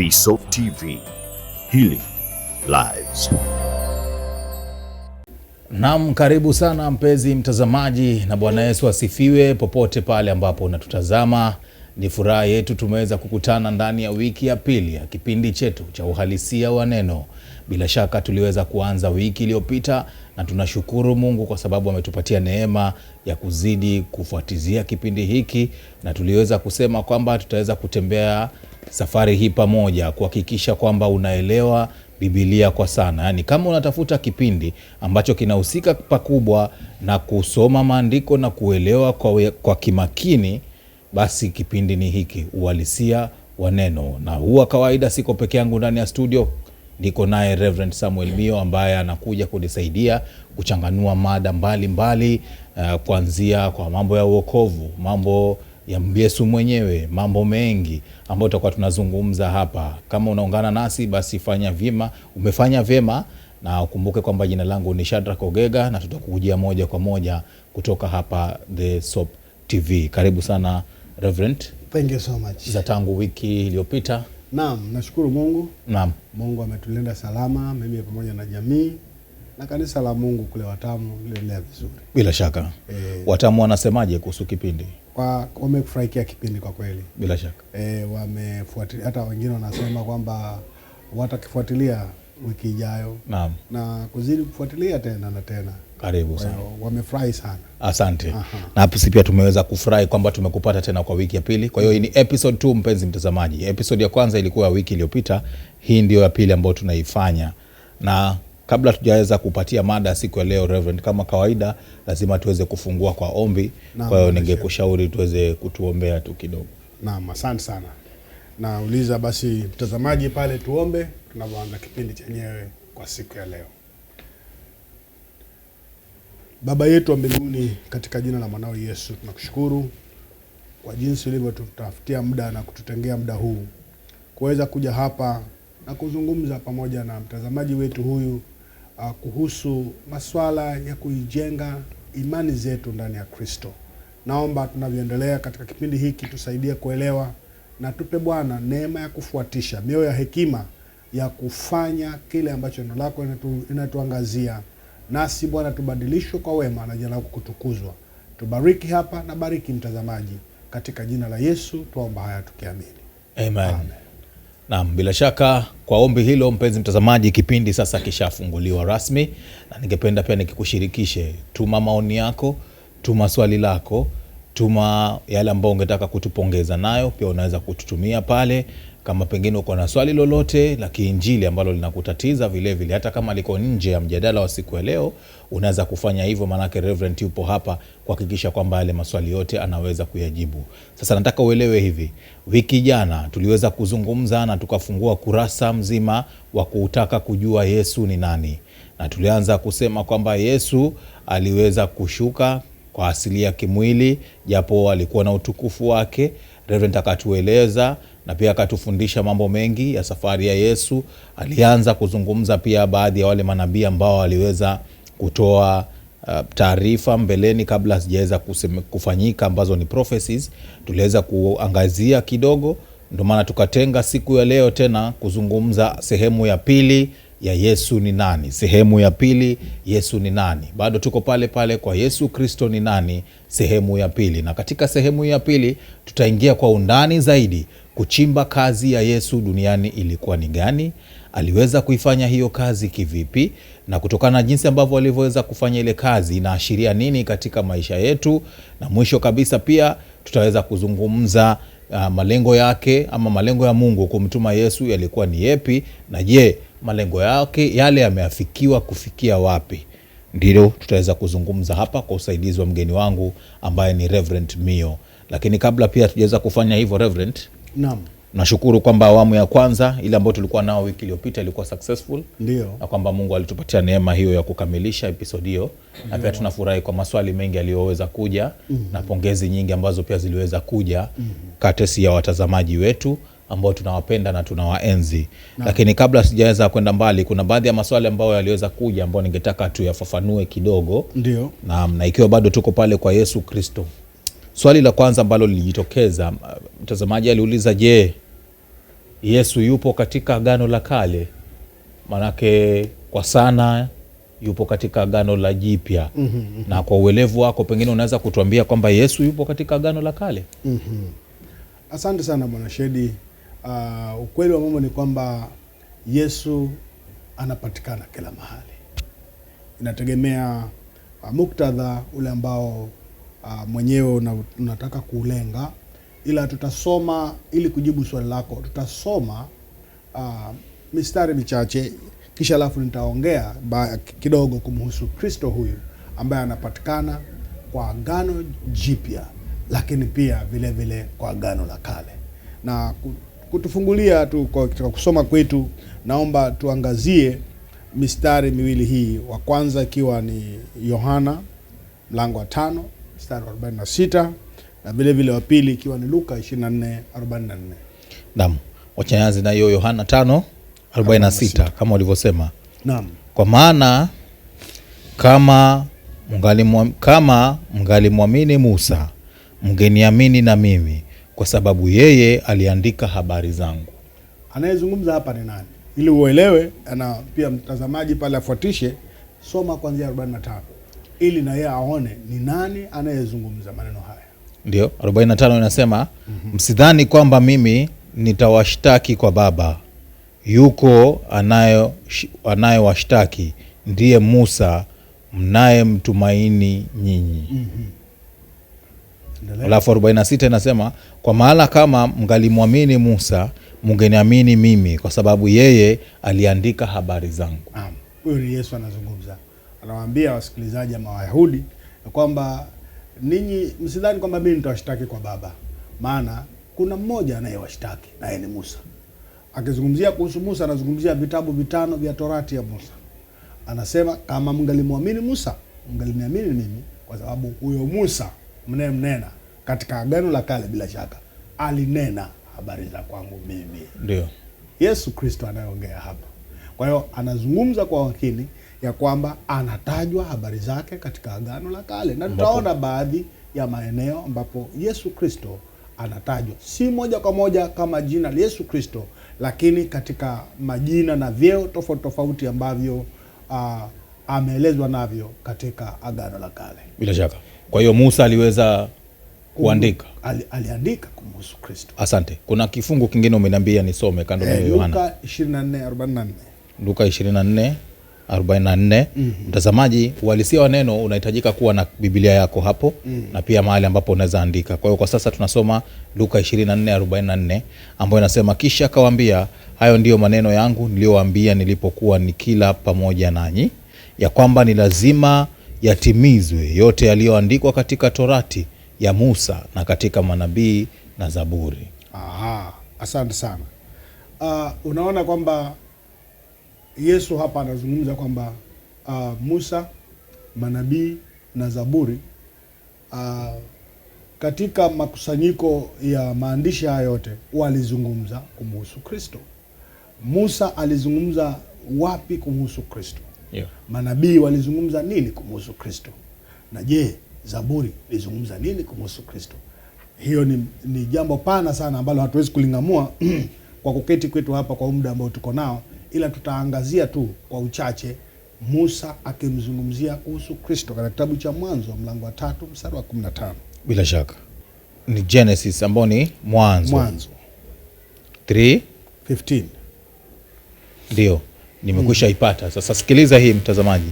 The Soap TV, Healing Lives. Naam, karibu sana mpenzi mtazamaji, na Bwana Yesu asifiwe popote pale ambapo unatutazama. Ni furaha yetu tumeweza kukutana ndani ya wiki ya pili ya kipindi chetu cha uhalisia wa neno. Bila shaka tuliweza kuanza wiki iliyopita na tunashukuru Mungu kwa sababu ametupatia neema ya kuzidi kufuatizia kipindi hiki, na tuliweza kusema kwamba tutaweza kutembea safari hii pamoja kuhakikisha kwamba unaelewa Biblia kwa sana. Yani kama unatafuta kipindi ambacho kinahusika pakubwa na kusoma maandiko na kuelewa kwa kimakini, basi kipindi ni hiki, uhalisia wa neno. Na huwa kawaida siko peke yangu ndani ya studio, niko naye Reverend Samuel Mio ambaye anakuja kunisaidia kuchanganua mada mbalimbali, kuanzia kwa mambo ya wokovu, mambo ya Yesu mwenyewe, mambo mengi ambayo tutakuwa tunazungumza hapa. Kama unaungana nasi basi umefanya vyema, na ukumbuke kwamba jina langu ni Shadrack Ogega na tutakujia moja kwa moja kutoka hapa The Soap TV. Karibu sana Reverend. Thank you so much. Za tangu wiki iliyopita. Naam, nashukuru Mungu. Naam. Mungu ametulinda salama, mimi pamoja na jamii na kanisa la Mungu kule Watamu linaendelea vizuri. Bila shaka. Watamu wanasemaje kuhusu kipindi? Wamefurahikia kipindi kwa kweli. Bila shaka. Wamefuatilia, hata wengine wanasema kwamba watakifuatilia wiki ijayo. Naam. Na kuzidi kufuatilia tena na tena. Karibu sana. Wamefurahi sana. Asante. Na hapo sisi pia tumeweza kufurahi kwamba tumekupata tena kwa wiki ya pili. Kwa hiyo hii ni episode 2 mpenzi mtazamaji. Episode ya kwanza ilikuwa wiki iliyopita. Hii ndio ya pili ambayo tunaifanya. Na kabla tujaweza kupatia mada siku ya leo Reverend, kama kawaida lazima tuweze kufungua kwa ombi. Kwa hiyo ningekushauri tuweze kutuombea tu kidogo. Naam, asante sana. Na uliza basi mtazamaji pale tuombe tunapoanza kipindi chenyewe kwa siku ya leo. Baba yetu wa mbinguni, katika jina la mwanao Yesu tunakushukuru kwa jinsi ulivyotutafutia muda na kututengea muda huu kuweza kuja hapa na kuzungumza pamoja na mtazamaji wetu huyu kuhusu masuala ya kuijenga imani zetu ndani ya Kristo. Naomba tunavyoendelea katika kipindi hiki tusaidie kuelewa, na tupe Bwana neema ya kufuatisha, mioyo ya hekima ya kufanya kile ambacho neno lako inatuangazia. Nasi Bwana tubadilishwe kwa wema na jina lako kutukuzwa. Tubariki hapa na bariki mtazamaji, katika jina la Yesu tuomba haya tukiamini. Amen. Naam, bila shaka kwa ombi hilo mpenzi mtazamaji, kipindi sasa kishafunguliwa rasmi, na ningependa pia nikikushirikishe, tuma maoni yako, tuma swali lako, tuma yale ambayo ungetaka kutupongeza nayo, pia unaweza kututumia pale. Kama pengine uko na swali lolote la kiinjili ambalo linakutatiza vile vile, hata kama liko nje ya mjadala wa siku ya leo, unaweza kufanya hivyo, manake Reverend yupo hapa kuhakikisha kwamba yale maswali yote anaweza kuyajibu. Sasa nataka uelewe hivi, wiki jana tuliweza kuzungumza na tukafungua kurasa mzima wa kutaka kujua Yesu ni nani. Na tulianza kusema kwamba Yesu aliweza kushuka kwa asili ya kimwili, japo alikuwa na utukufu wake. Reverend akatueleza na pia akatufundisha mambo mengi ya safari ya Yesu. Alianza kuzungumza pia baadhi ya wale manabii ambao waliweza kutoa taarifa mbeleni kabla sijaweza kufanyika, ambazo ni prophecies. Tuliweza kuangazia kidogo, ndio maana tukatenga siku ya leo tena kuzungumza sehemu ya pili ya Yesu ni nani. Sehemu ya pili, Yesu ni nani. Bado tuko pale pale kwa Yesu Kristo ni nani, sehemu ya pili. Na katika sehemu ya pili tutaingia kwa undani zaidi kuchimba kazi ya Yesu duniani ilikuwa ni gani, aliweza kuifanya hiyo kazi kivipi, na kutokana na jinsi ambavyo alivyoweza kufanya ile kazi inaashiria nini katika maisha yetu. Na mwisho kabisa pia tutaweza kuzungumza malengo yake ama malengo ya Mungu kumtuma Yesu yalikuwa ni yepi, na je, malengo yake yale yameafikiwa kufikia wapi. Ndilo tutaweza kuzungumza hapa kwa usaidizi wa mgeni wangu ambaye ni Reverend Mio. Lakini kabla pia tujaweza kufanya hivyo Reverend, naam, nashukuru kwamba awamu ya kwanza ile ambayo tulikuwa nao wiki iliyopita ilikuwa successful. Ndio. Na kwamba Mungu alitupatia neema hiyo ya kukamilisha episode hiyo. Na pia tunafurahi kwa maswali mengi aliyoweza kuja na pongezi nyingi ambazo pia ziliweza kuja katesi ya watazamaji wetu ambao tunawapenda na tunawaenzi. Lakini kabla sijaweza kwenda mbali, kuna baadhi ya maswali ambayo yaliweza kuja ambayo ningetaka tuyafafanue kidogo. Ndio. Na ikiwa bado tuko pale kwa Yesu Kristo, swali la kwanza ambalo lilijitokeza, mtazamaji aliuliza, je, Yesu yupo katika Agano la Kale, manake kwa sana yupo katika Agano la Jipya. Na kwa uelevu wako pengine unaweza kutuambia kwamba Yesu yupo katika Agano la Kale? Asante sana Bwana Shedi. Ukweli wa mambo ni kwamba Yesu anapatikana kila mahali. Inategemea muktadha ule ambao mwenyewe unataka kuulenga, ila tutasoma ili kujibu swali lako. Tutasoma mistari michache, kisha alafu nitaongea kidogo kumhusu Kristo huyu ambaye anapatikana kwa Agano Jipya, lakini pia vile vile kwa Agano la Kale. Na kutufungulia tu kwa kusoma kwetu, naomba tuangazie mistari miwili hii. Wa kwanza ikiwa ni Yohana mlango wa 5 mstari wa 46, na vile vile wa pili ikiwa ni Luka 24:44. Naam, wachanyazi na hiyo Yohana 5:46 kama ulivyosema. Naam. Kwa maana kama mngalimwamini Musa, mngeniamini na mimi, kwa sababu yeye aliandika habari zangu. Anayezungumza hapa ni nani? Ili uelewe, na pia mtazamaji pale afuatishe, soma kuanzia 45 ili na yeye aone ni nani anayezungumza maneno haya. Ndio, 45 inasema, msidhani kwamba mimi nitawashtaki kwa Baba. Yuko anayewashtaki, ndiye Musa mnayemtumaini nyinyi. Alafu 46 inasema, kwa maana kama mngalimwamini Musa, mngeniamini mimi, kwa sababu yeye aliandika habari zangu. Huyo ni Yesu anazungumza. Anawaambia wasikilizaji ama Wayahudi kwamba ninyi msidhani kwamba mimi nitawashtaki kwa Baba, maana kuna mmoja anayewashtaki, naye ni Musa. Akizungumzia kuhusu Musa, anazungumzia vitabu 5 vya Torati ya Musa. Anasema kama mngalimwamini Musa, mngaliniamini mimi, kwa sababu huyo Musa mnena katika Agano la Kale bila shaka alinena habari za kwangu mimi. Ndio Yesu Kristo anayeongea hapa. Kwa hiyo anazungumza kwa wakili ya kwamba anatajwa habari zake katika Agano la Kale, na tutaona baadhi ya maeneo ambapo Yesu Kristo anatajwa, si moja kwa moja kama jina la Yesu Kristo, lakini katika majina na vyeo tofauti tofauti ambavyo ameelezwa navyo katika Agano la Kale. Bila shaka. Kwa hiyo Musa aliweza kuandika, aliandika kumhusu Kristo. Asante. Kuna kifungu kingine umeniambia nisome kando na Yohana. Luka 24:44. Luka 24:44. Mtazamaji, uhalisia wa neno unahitajika kuwa na Biblia yako hapo na pia mahali ambapo unaweza andika. Kwa hiyo kwa sasa tunasoma Luka 24:44 ambayo inasema, kisha akawaambia, hayo ndiyo maneno yangu niliyowaambia nilipokuwa nikila pamoja nanyi, ya kwamba ni lazima yatimizwe yote yaliyoandikwa katika Torati ya Musa na katika manabii na Zaburi. Asante sana. Unaona kwamba Yesu hapa anazungumza kwamba Musa, manabii na Zaburi, katika makusanyiko ya maandishi haya yote walizungumza kumhusu Kristo. Musa alizungumza wapi kumhusu Kristo? Yeah. Manabii walizungumza nini kumhusu Kristo? Na je, Zaburi ilizungumza nini kumhusu Kristo? Hiyo ni jambo pana sana ambalo hatuwezi kulingamua kwa kuketi kwetu hapa kwa muda ambao tuko nao, ila tutaangazia tu kwa uchache Musa akimzungumzia kuhusu Kristo katika kitabu cha Mwanzo mlango wa 3 mstari wa 15. Bila shaka ni Genesis ambao ni Mwanzo 3:15. Ndio, nimekwisha ipata. Sasa sikiliza hii mtazamaji.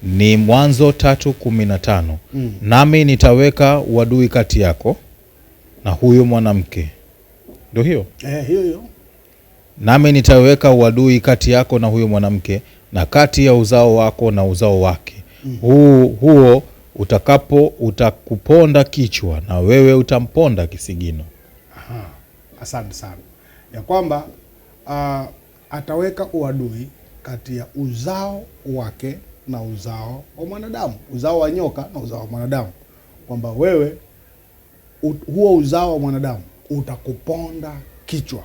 Ni Mwanzo 3:15. Nami nitaweka uadui kati yako na huyo mwanamke. Ndio hiyo? Hiyo. Nami nitaweka uadui kati yako na huyo mwanamke, na kati ya uzao wako na uzao wake. Huo utakuponda kichwa na wewe utamponda kisigino. Asante sana. Ya kwamba ataweka uadui kati ya uzao wake na uzao wa mwanadamu, uzao wa nyoka na uzao wa mwanadamu, kwamba wewe huo uzao wa mwanadamu utakuponda kichwa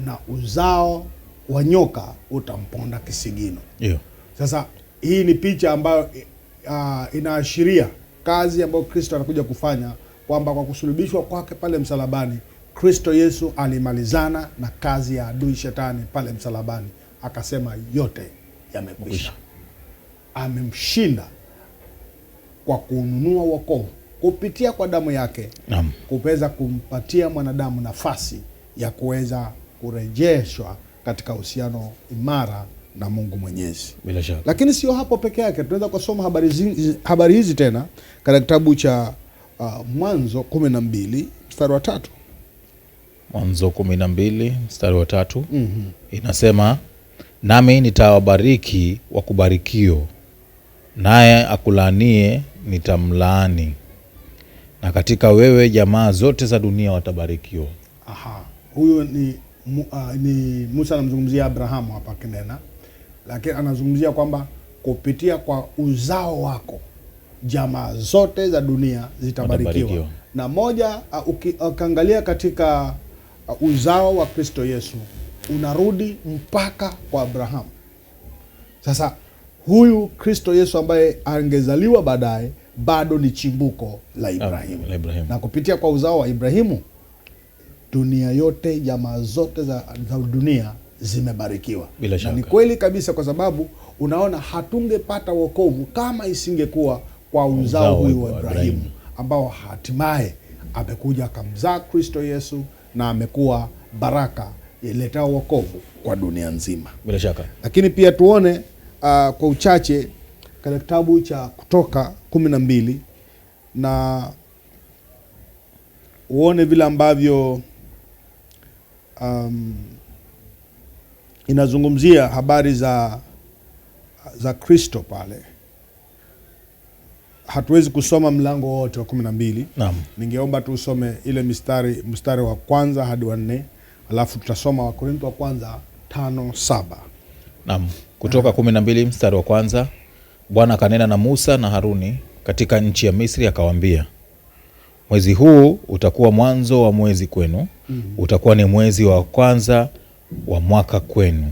na uzao wa nyoka utamponda kisigino. Yeah. Sasa hii ni picha ambayo inaashiria kazi ambayo Kristo anakuja kufanya, kwamba kwa kusulubishwa kwake pale msalabani, Kristo Yesu alimalizana na kazi ya adui shetani pale msalabani, akasema yote yamekwisha. Amemshinda kwa kununua wokovu kupitia kwa damu yake, kuweza kumpatia mwanadamu nafasi ya kuweza kurejeshwa katika uhusiano imara na Mungu Mwenyezi. Bila shaka. Lakini sio hapo peke yake, tunaweza kusoma habari hizi tena katika kitabu cha Mwanzo 12 mstari wa 3. Mwanzo 12 mstari wa 3. Inasema, nami nitawabariki wakubarikio, naye akulaanie nitamlaani, na katika wewe jamaa zote za dunia watabarikiwa. Huyu ni Musa anamzungumzia Abrahamu hapa kinena, lakini anazungumzia kwamba kupitia kwa uzao wako jamaa zote za dunia zitabarikiwa. Na moja, ukiangalia katika uzao wa Kristo Yesu unarudi mpaka kwa Abrahamu. Sasa huyu Kristo Yesu ambaye angezaliwa baadaye bado ni chimbuko la Ibrahimu. Na kupitia kwa uzao wa Ibrahimu dunia yote, jamaa zote za dunia zimebarikiwa. Na ni kweli kabisa, kwa sababu unaona hatungepata wokovu kama isingekuwa kwa uzao huyu wa Ibrahimu, ambao hatimaye amekuja akamzaa Kristo Yesu na amekuwa baraka iletao wokovu kwa dunia nzima. Bila shaka. Lakini pia tuone kwa uchache katika kitabu cha Kutoka 12 na uone vile ambavyo inazungumzia habari za Kristo pale. Hatuwezi kusoma mlango wote wa 12. Ningeomba tu usome ile mstari wa kwanza hadi wa 4, alafu tutasoma Wakorintho wa kwanza 5:7. Kutoka 12 mstari wa kwanza. Bwana akanena na Musa na Haruni katika nchi ya Misri, akawaambia, mwezi huu utakuwa mwanzo wa mwezi kwenu. Utakuwa ni mwezi wa kwanza wa mwaka kwenu.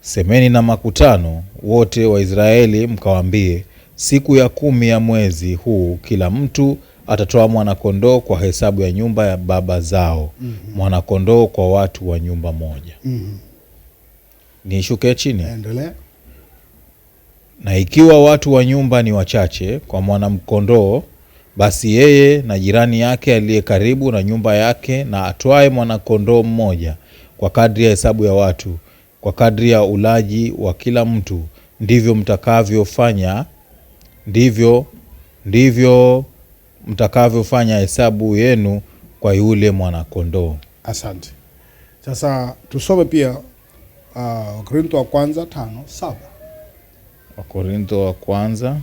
Semeni na makutano wote wa Israeli mkawaambie, siku ya 10 ya mwezi huu kila mtu atatoa mwana-kondoo kwa hesabu ya nyumba ya baba zao, mwana-kondoo kwa watu wa nyumba moja. Nishuke chini. Endelea. Na ikiwa watu wa nyumba ni wachache kwa mwana-kondoo, basi yeye na jirani yake aliye karibu na nyumba yake na atwae mwana-kondoo mmoja kwa kadri ya hesabu ya watu, kwa kadri ya ulaji wa kila mtu, ndivyo mtakavyofanya, ndivyo mtakavyofanya hesabu yenu kwa yule mwana-kondoo. Asante. Sasa tusome pia Wakorintho wa kwanza 5:7. Wakorintho wa kwanza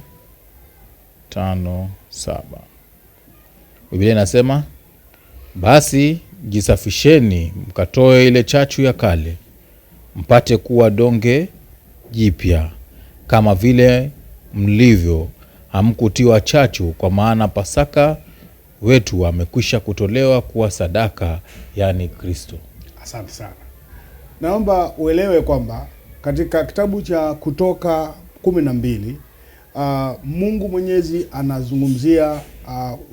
5:7. Biblia inasema, basi jisafisheni mkatoe ile chachu ya kale, mpate kuwa donge jipya, kama vile mlivyo hamkutiwa chachu, kwa maana Pasaka wetu amekwisha kutolewa kuwa sadaka, yani Kristo. Asante sana. Naomba uelewe kwamba katika kitabu cha Kutoka 12 Mungu Mwenyezi anazungumzia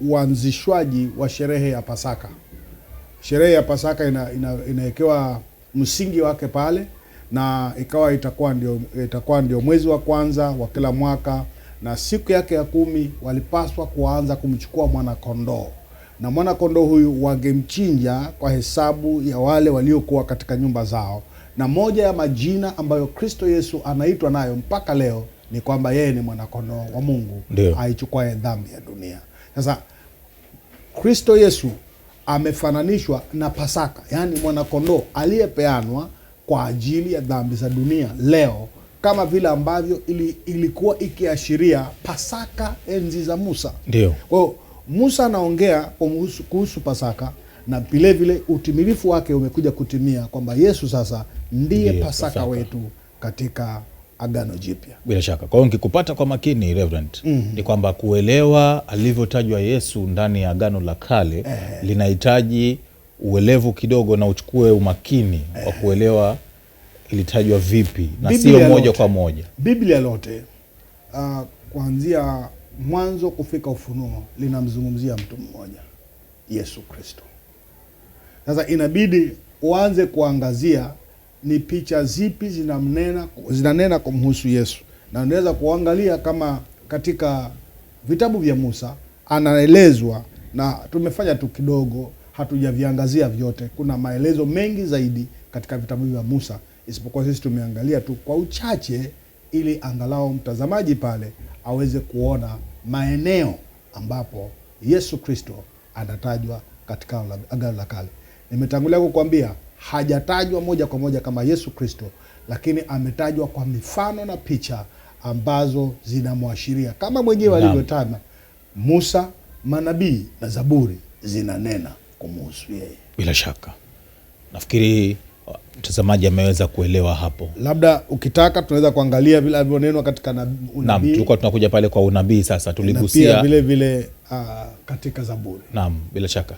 uanzishwaji wa sherehe ya Pasaka. Sherehe ya Pasaka inawekewa msingi wake pale, na itakuwa ndio mwezi wa kwanza wa kila mwaka, na siku yake ya 10 walipaswa kuanza kumchukua mwana-kondoo, na mwana-kondoo huyu wangemchinja kwa hesabu ya wale waliokuwa katika nyumba zao. Na moja ya majina ambayo Kristo Yesu anaitwa nayo mpaka leo ni kwamba yeye ni mwana-kondoo wa Mungu aichukua dhambi ya dunia. Sasa Kristo Yesu amefananishwa na Pasaka, yani mwana-kondoo aliyepeanwa kwa ajili ya dhambi za dunia leo, kama vile ambavyo ilikuwa ikiashiria Pasaka enzi za Musa. Kwa hiyo Musa anaongea kuhusu Pasaka, na vile vile utimilifu wake umekuja kutimia kwamba Yesu sasa ndiye Pasaka wetu katika Agano Jipya. Bila shaka. Kwa hiyo nikikupata kwa makini Reverend, ni kwamba kuelewa alivyotajwa Yesu ndani ya Agano la Kale linahitaji uelevu kidogo, na uchukue umakini wa kuelewa ilitajwa vipi na sio moja kwa moja. Biblia lote kuanzia Mwanzo kufika Ufunuo linamzungumzia mtu mmoja, Yesu Kristo. Sasa inabidi uanze kuangazia ni picha zipi zinanena kumhusu Yesu, na unaweza kuangalia kama katika vitabu vya Musa anaelezwa, na tumefanya tu kidogo, hatujaviangazia vyote. Kuna maelezo mengi zaidi katika vitabu vya Musa, isipokuwa sisi tumeangalia tu kwa uchache, ili angalau mtazamaji pale aweze kuona maeneo ambapo Yesu Kristo anatajwa katika Agano la Kale. Nimetangulia kukwambia hajatajwa moja kwa moja kama Yesu Kristo, lakini ametajwa kwa mifano na picha ambazo zinamwashiria kama mwenyewe alivyotana. Musa, manabii na Zaburi zinanena kumhusu yeye. Bila shaka nafikiri mtazamaji ameweza kuelewa hapo. Labda ukitaka tunaweza kuangalia vile alivyonenwa katika unabii. Naam, tulikuwa tunakuja pale kwa unabii sasa, tuligusia vile vile katika Zaburi. Naam, bila shaka.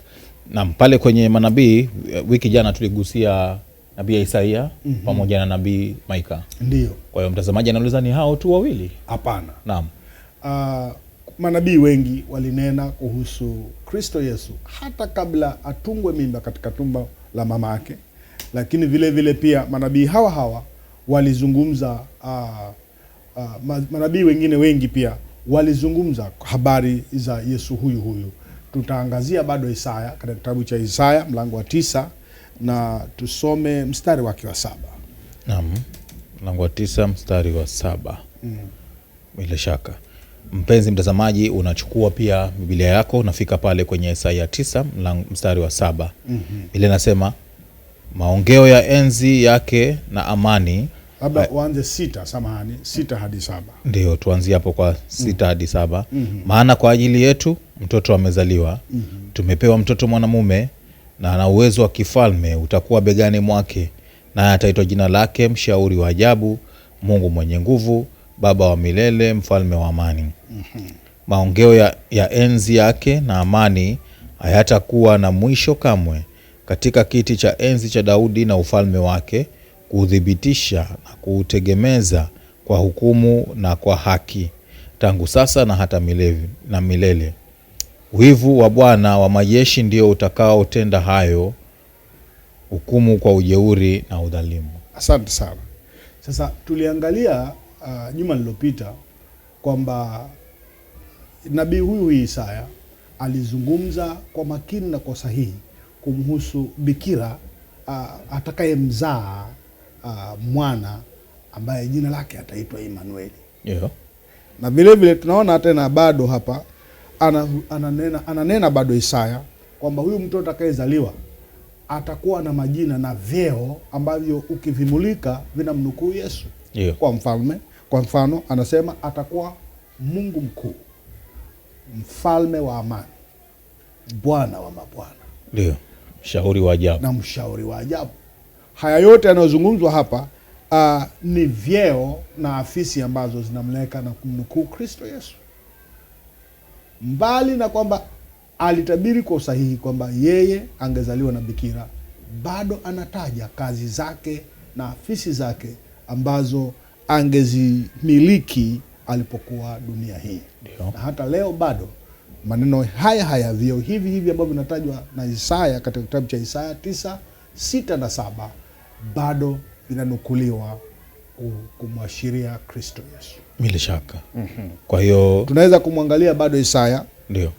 Naam, pale kwenye manabii wiki jana tuligusia nabii Isaia pamoja na nabii Maika. Ndio. Kwa hiyo mtazamaji anauliza ni hao tu wawili? Hapana. Naam. Manabii wengi walinena kuhusu Kristo Yesu hata kabla atungwe mimba katika tumbo la mama yake, lakini vile vile pia manabii hawa walizungumza, manabii wengine wengi pia walizungumza habari za Yesu huyu. Tutaangazia bado Isaya katika kitabu cha Isaya mlango wa 9 na tusome mstari wake wa 7. Naam. Mlango wa 9 mstari wa 7. Bila shaka. Mpenzi mtazamaji, unachukua pia Biblia yako, unafika pale kwenye Isaya 9 mstari wa 7. Ile nasema maongeo ya enzi yake na amani. Labda uanze 6 hadi 7. Ndio, tuanzie hapo kwa 6 hadi 7. Maana kwa ajili yetu mtoto amezaliwa, tumepewa mtoto mwanamume, na ana uwezo wa kifalme utakuwa begani mwake, naye ataitwa jina lake Mshauri wa Ajabu, Mungu mwenye nguvu, Baba wa milele, Mfalme wa amani. Maongeo ya enzi yake na amani hayatakuwa na mwisho kamwe, katika kiti cha enzi cha Daudi na ufalme wake, kuuthibitisha na kuutegemeza kwa hukumu na kwa haki, tangu sasa na hata milele. Wivu wa Bwana wa majeshi ndio utakaotenda hayo, hukumu kwa ujeuri na udhalimu. Asante sana. Sasa tuliangalia juma lililopita kwamba nabii huyu Isaya alizungumza kwa makini na kwa sahihi kumhusu bikira atakayemzaa mwana ambaye jina lake ataitwa Immanueli. Yeah. Na vile vile tunaona tena bado hapa ananena bado Isaya kwamba huyu mtoto atakayezaliwa atakuwa na majina na vyeo ambavyo ukivimulika vinamnukuu Yesu. Yeah. Kwa mfano anasema atakuwa Mungu mkuu, Mfalme wa amani, Bwana wa mabwana. Ndio. Mshauri wa ajabu. Na Mshauri wa ajabu. Haya yote yanayozungumzwa hapa ni vyeo na afisi ambazo zinamleka na kumnukuu Kristo Yesu. Mbali na kwamba alitabiri kwa usahihi kwamba yeye angezaliwa na bikira, bado anataja kazi zake na afisi zake ambazo angezimiliki alipokuwa dunia hii. Dio. Na hata leo bado maneno haya vyo hivi ambavyo vinatajwa na Isaya katika kitabu cha Isaya 9:6 na 7 bado vinanukuliwa kumwashiria Kristo Yesu. Bila shaka. Kwa hiyo tunaweza kumwangalia bado Isaya. Ndio.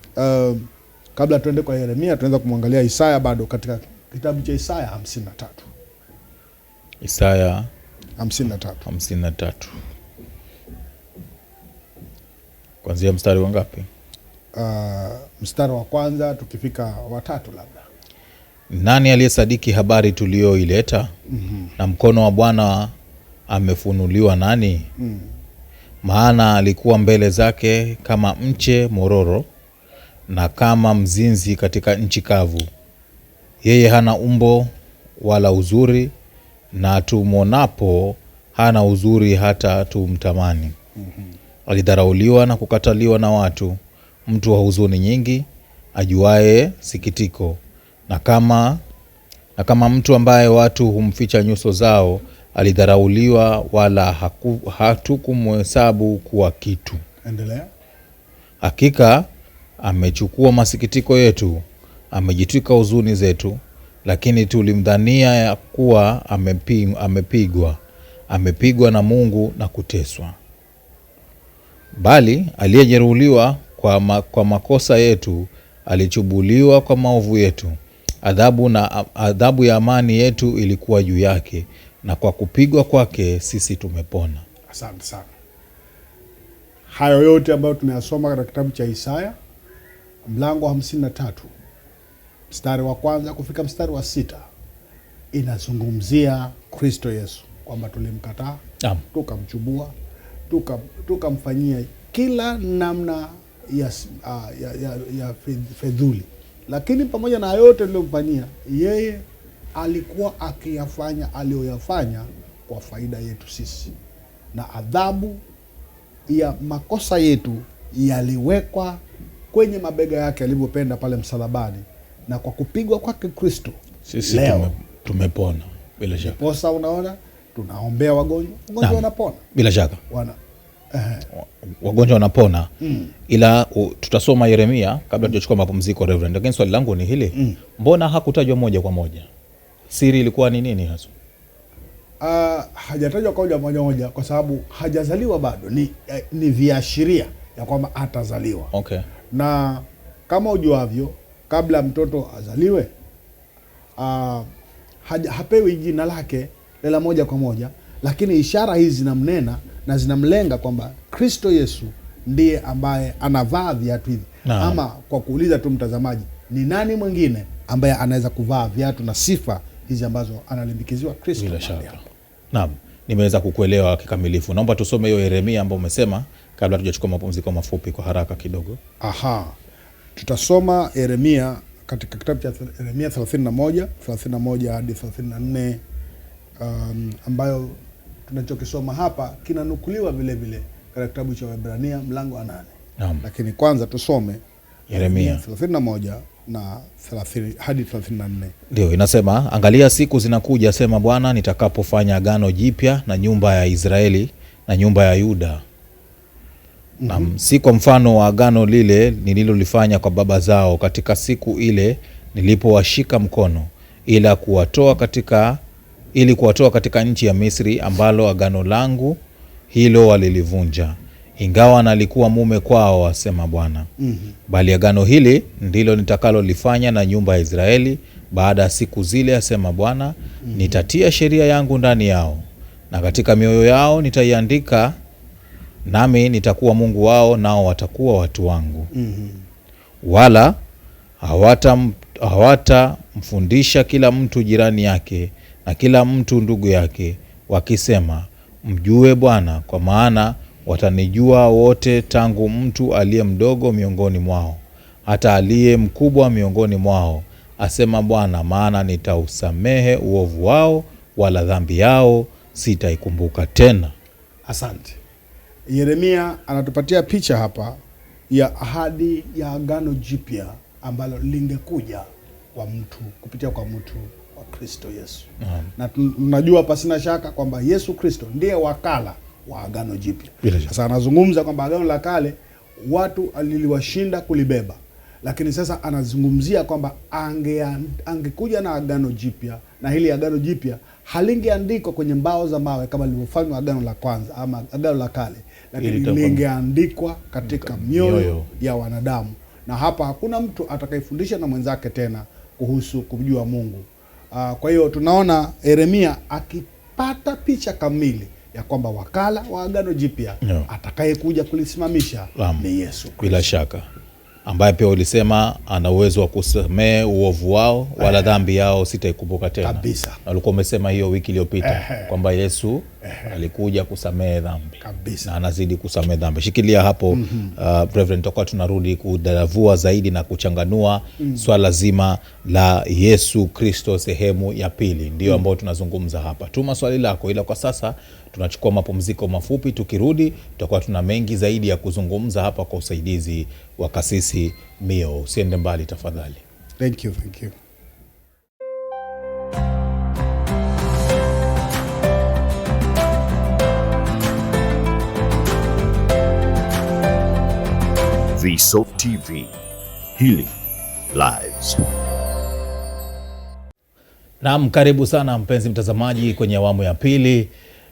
Kabla tuende kwa Yeremia, tunaweza kumwangalia Isaya bado katika kitabu cha Isaya 53. Isaya 53. Kuanzia mstari wa ngapi? Mstari wa kwanza tukifika wa 3 labda. Nani aliyesadiki habari tulioileta? Na mkono wa Bwana amefunuliwa nani? Maana alikuwa mbele zake kama mche mororo na kama mzinzi katika nchi kavu. Yeye hana umbo wala uzuri, na tumwonapo hana uzuri hata tumtamani. Alidharauliwa na kukataliwa na watu, mtu wa huzuni nyingi, ajuaye sikitiko, na kama mtu ambaye watu humficha nyuso zao, alidharauliwa wala hatukumhesabu kuwa kitu. Endelea. Hakika amechukua masikitiko yetu, amejitwika huzuni zetu, lakini tulimdhania ya kuwa amepigwa na Mungu na kuteswa. Bali aliyejeruhiwa kwa makosa yetu, alichubuliwa kwa maovu yetu. Adhabu ya amani yetu ilikuwa juu yake, na kwa kupigwa kwake sisi tumepona. Asante sana. Hayo yote ambayo tumeyasoma katika kitabu cha Isaya mlango wa 53 mstari wa kwanza kufika mstari wa 6 inazungumzia Kristo Yesu, kwamba tulimkataa, tukamchubua, tukamfanyia kila namna ya fedhuli, lakini pamoja na yote tuliyomfanyia yeye, alikuwa akiyafanya aliyoyafanya kwa faida yetu sisi, na adhabu ya makosa yetu yaliwekwa kwenye mabega yake alivyopenda pale msalabani, na kwa kupigwa kwake Kristo sisi leo tumepona. Bila shaka posa, unaona, tunaombea wagonjwa wanapona, bila shaka wagonjwa wanapona. Ila tutasoma Yeremia kabla tujachukua mapumziko, Reverend. Lakini swali langu ni hili, mbona hakutajwa moja kwa moja? Siri ilikuwa ni nini hasa? Hajatajwa kwa moja kwa sababu hajazaliwa bado, ni viashiria ya kwamba atazaliwa. Okay. Na kama ujuavyo, kabla mtoto azaliwe hapewi jina lake lela moja kwa moja, lakini ishara hizi zinamnena na zinamlenga kwamba Kristo Yesu ndiye ambaye anavaa viatu hivi. Ama kwa kuuliza tu mtazamaji, ni nani mwingine ambaye anaweza kuvaa viatu na sifa hizi ambazo analimbikiziwa Kristo? Bila shaka. Naam, nimeweza kukuelewa kikamilifu. Naomba tusome hiyo Yeremia ambayo umesema kabla tujachukua mapumziko mafupi kwa haraka kidogo. Tutasoma Yeremia katika kitabu cha Yeremia 31 hadi 34, ambayo tunachokisoma hapa kinanukuliwa vile vile katika kitabu cha Waebrania mlango wa 8. Naam. Lakini kwanza tusome Yeremia 31 na 30 hadi 34. Ndio inasema, angalia siku zinakuja, sema Bwana, nitakapofanya agano jipya na nyumba ya Israeli na nyumba ya Yuda. Na si kwa mfano wa agano lile nililolifanya kwa baba zao katika siku ile nilipowashika mkono, ili kuwatoa katika nchi ya Misri, ambalo agano langu hilo walilivunja, ingawa nalikuwa mume kwao, asema Bwana. Bali agano hili ndilo nitakalolifanya na nyumba ya Israeli baada ya siku zile, asema Bwana. Nitatia sheria yangu ndani yao, na katika mioyo yao nitaiandika, nami nitakuwa Mungu wao, nao watakuwa watu wangu. Wala hawatamfundisha kila mtu jirani yake na kila mtu ndugu yake, wakisema, mjue Bwana, kwa maana watanijua wote, tangu mtu aliye mdogo miongoni mwao hata aliye mkubwa miongoni mwao, asema Bwana, maana nitausamehe uovu wao, wala dhambi yao sitaikumbuka tena. Asante. Yeremia anatupatia picha hapa ya ahadi ya agano jipya ambalo lingekuja kwa mtu, kupitia kwa mtu wa Kristo Yesu. Na tunajua pasina shaka kwamba Yesu Kristo ndiye wakala wa agano jipya. Sasa anazungumza kwamba agano la kale watu aliliwashinda kulibeba, lakini sasa anazungumzia kwamba angekuja na agano jipya, na hili agano jipya halingeandikwa kwenye mbao za mawe kama lilivyofanywa agano la kwanza ama agano la kale, lakini lingeandikwa katika mioyo ya wanadamu. Na hapa hakuna mtu atakayefundisha na mwenzake tena kuhusu kumjua Mungu. Kwa hiyo tunaona Yeremia akipata picha kamili ya kwamba wakala wa agano jipya atakayekuja kulisimamisha ni Yesu Kristo. Bila shaka, ambaye pia ulisema ana uwezo wa kusamehe uovu wao, wala dhambi yao sitaikumbuka tena. Kabisa. Na ulikuwa umesema hiyo wiki iliyopita kwamba Yesu alikuja kusamehe dhambi. Kabisa. Na anazidi kusamehe dhambi. Shikilia hapo. Reverend, tutakuwa tunarudi kudadavua zaidi na kuchanganua swala zima la Yesu Kristo sehemu ya pili. Ndio ambao tunazungumza hapa. Tuma swali lako, ila kwa sasa tunachukua mapumziko mafupi. Tukirudi tutakuwa tuna mengi zaidi ya kuzungumza hapa kwa usaidizi wa Kasisi Mio. Usiende mbali tafadhali. Thank you. Vsop TV, Healing Lives. Naam, karibu sana mpenzi mtazamaji kwenye awamu ya pili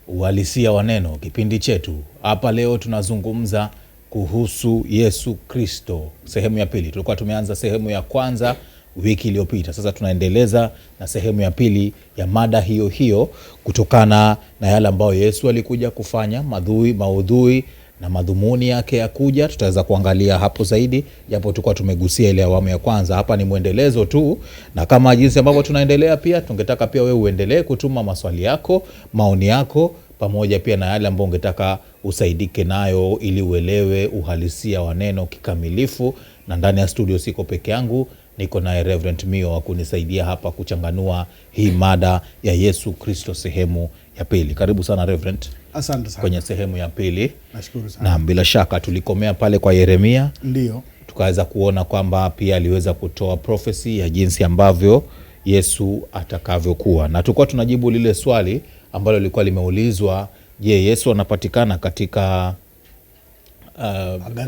uhalisia wa neno, kipindi chetu. Hapa leo tunazungumza kuhusu Yesu Kristo, sehemu ya pili. Tulikuwa tumeanza sehemu ya kwanza wiki iliyopita. Sasa tunaendeleza na sehemu ya pili ya mada hiyo hiyo, kutokana na yale ambayo Yesu alikuja kufanya, maudhui na madhumuni yake ya kuja. Tutaweza kuangalia hapo zaidi, japo tulikuwa tumegusia ile awamu ya kwanza. Hapa ni mwendelezo tu, na kama jinsi ambavyo tunaendelea, pia tungetaka pia wewe uendelee kutuma maswali yako, maoni yako, pamoja pia na yale ambayo ungetaka usaidike nayo ili uelewe uhalisia wa neno kikamilifu. Na ndani ya studio siko peke yangu, niko naye Reverend Mio wa kunisaidia hapa kuchanganua hii mada ya Yesu Kristo sehemu ya pili. Karibu sana Reverend. Asante sana. Kwenye sehemu ya pili. Nashukuru sana. Na bila shaka tulikomea pale kwa Yeremia. Ndio. Tukaweza kuona kwamba pia aliweza kutoa prophecy ya jinsi ambavyo Yesu atakavyokuwa. Na tulikuwa tunajibu lile swali ambalo lilikuwa limeulizwa, je, Yesu anapatikana katika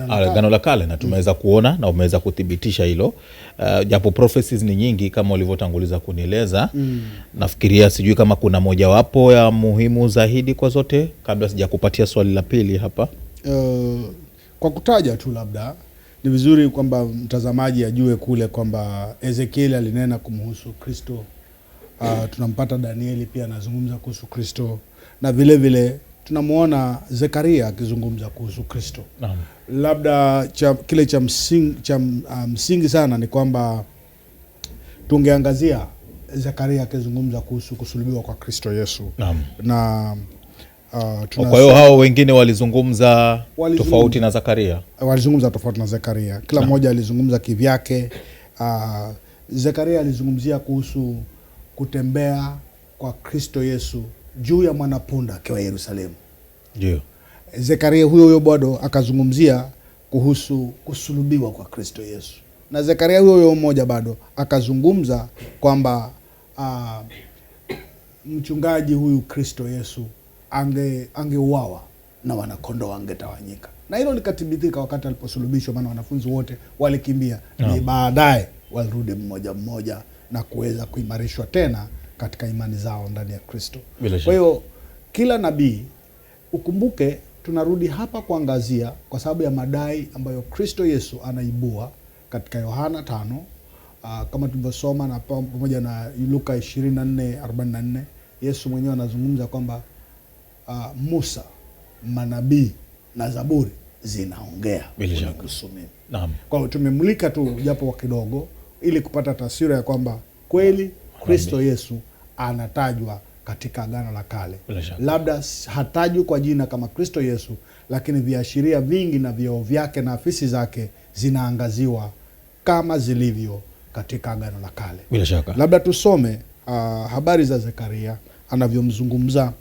Agano la Kale? Na tumeweza kuona na umeweza kuthibitisha hilo. Japo prophecies ni nyingi kama ulivyotanguliza kunieleza. Nafikiria sijui kama kuna mojawapo ya muhimu zaidi kwa zote, kabla sijakupatia swali la pili hapa. Kwa kutaja tu, labda ni vizuri kwamba mtazamaji ajue kule kwamba Ezekiel alinena kumhusu Kristo. Tunampata Danieli pia anazungumza kuhusu Kristo, na vile vile tunamuona Zekaria akizungumza kuhusu Kristo. Labda kile cha msingi sana ni kwamba tungeangazia Zekaria akizungumza kuhusu kusulubiwa kwa Kristo Yesu. Na kwa hiyo hao wengine walizungumza tofauti na Zekaria. Walizungumza tofauti na Zekaria. Kila mmoja alizungumza kivyake. Zekaria alizungumzia kuhusu kutembea kwa Kristo Yesu juu ya mwanapunda akiwa Yerusalemu. Ndio. Zekaria huyo bado akazungumzia kuhusu kusulubiwa kwa Kristo Yesu. Na Zekaria huyo mmoja bado akazungumza kwamba mchungaji huyu Kristo Yesu angeuawa na wanakondoo angetawanyika. Na hilo likathibitika wakati aliposulubishwa, maana wanafunzi wote walikimbia. Ni baadaye walirudi mmoja mmoja na kuweza kuimarishwa tena katika imani zao ndani ya Kristo. Kwa hiyo kila nabii, ukumbuke tunarudi hapa kuangazia kwa sababu ya madai ambayo Kristo Yesu anaibua katika Yohana 5, kama tulivyosoma, na pamoja na Luka 24:44. Yesu mwenyewe anazungumza kwamba Musa, manabii na Zaburi zinaongea kuhusu mimi. Kwa hiyo tumemulika tu japo kwa kidogo ili kupata taswira ya kwamba kweli Kristo Yesu anatajwa katika Agano la Kale. Labda hatajwi kwa jina kama Kristo Yesu, lakini viashiria vingi na vyeo vyake na afisi zake zinaangaziwa kama zilivyo katika Agano la Kale. Bila shaka. Labda tusome habari za Zekaria anavyomzungumza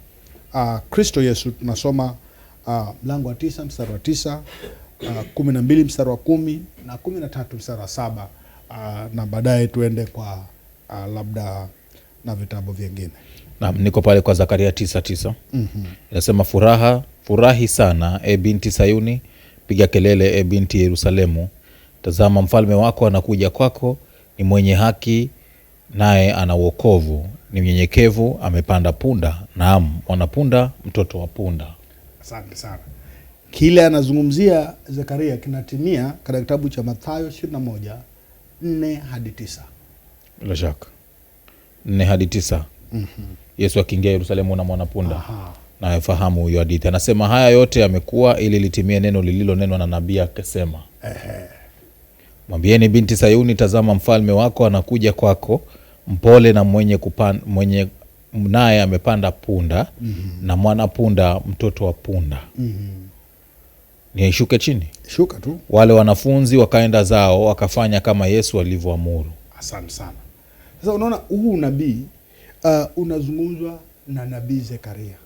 Kristo Yesu. Tunasoma mlango wa 9 mstari wa 9, 12 mstari wa 10 na 13 mstari wa 7, na baadaye tuende kwa labda na vitabu vingine. Naam, niko pale kwa Zakaria 9:9. Inasema, furahi sana e binti Sayuni, piga kelele e binti Yerusalemu. Tazama mfalme wako anakuja kwako, ni mwenye haki naye ana wokovu, ni mnyenyekevu, amepanda punda, naam mwanapunda, mtoto wa punda. Asante sana. Kile anazungumzia Zekaria kinatimia katika kitabu cha Mathayo 21:4-9. Bila shaka 4-9. Yesu akiingia Yerusalemu na mwanapunda. Na yafahamu hiyo hadithi. Anasema haya yote yamekuwa ili litimie neno lililonenwa na nabii akisema, mwambieni binti Sayuni, tazama mfalme wako anakuja kwako, mpole na mwenye naye amepanda punda, na mwana punda, mtoto wa punda. Nishuke chini? Shuka tu. Wale wanafunzi wakaenda zao, wakafanya kama Yesu alivyoamuru. Asante sana. Sasa unaona huu nabii unazungumzwa na nabii Zekaria.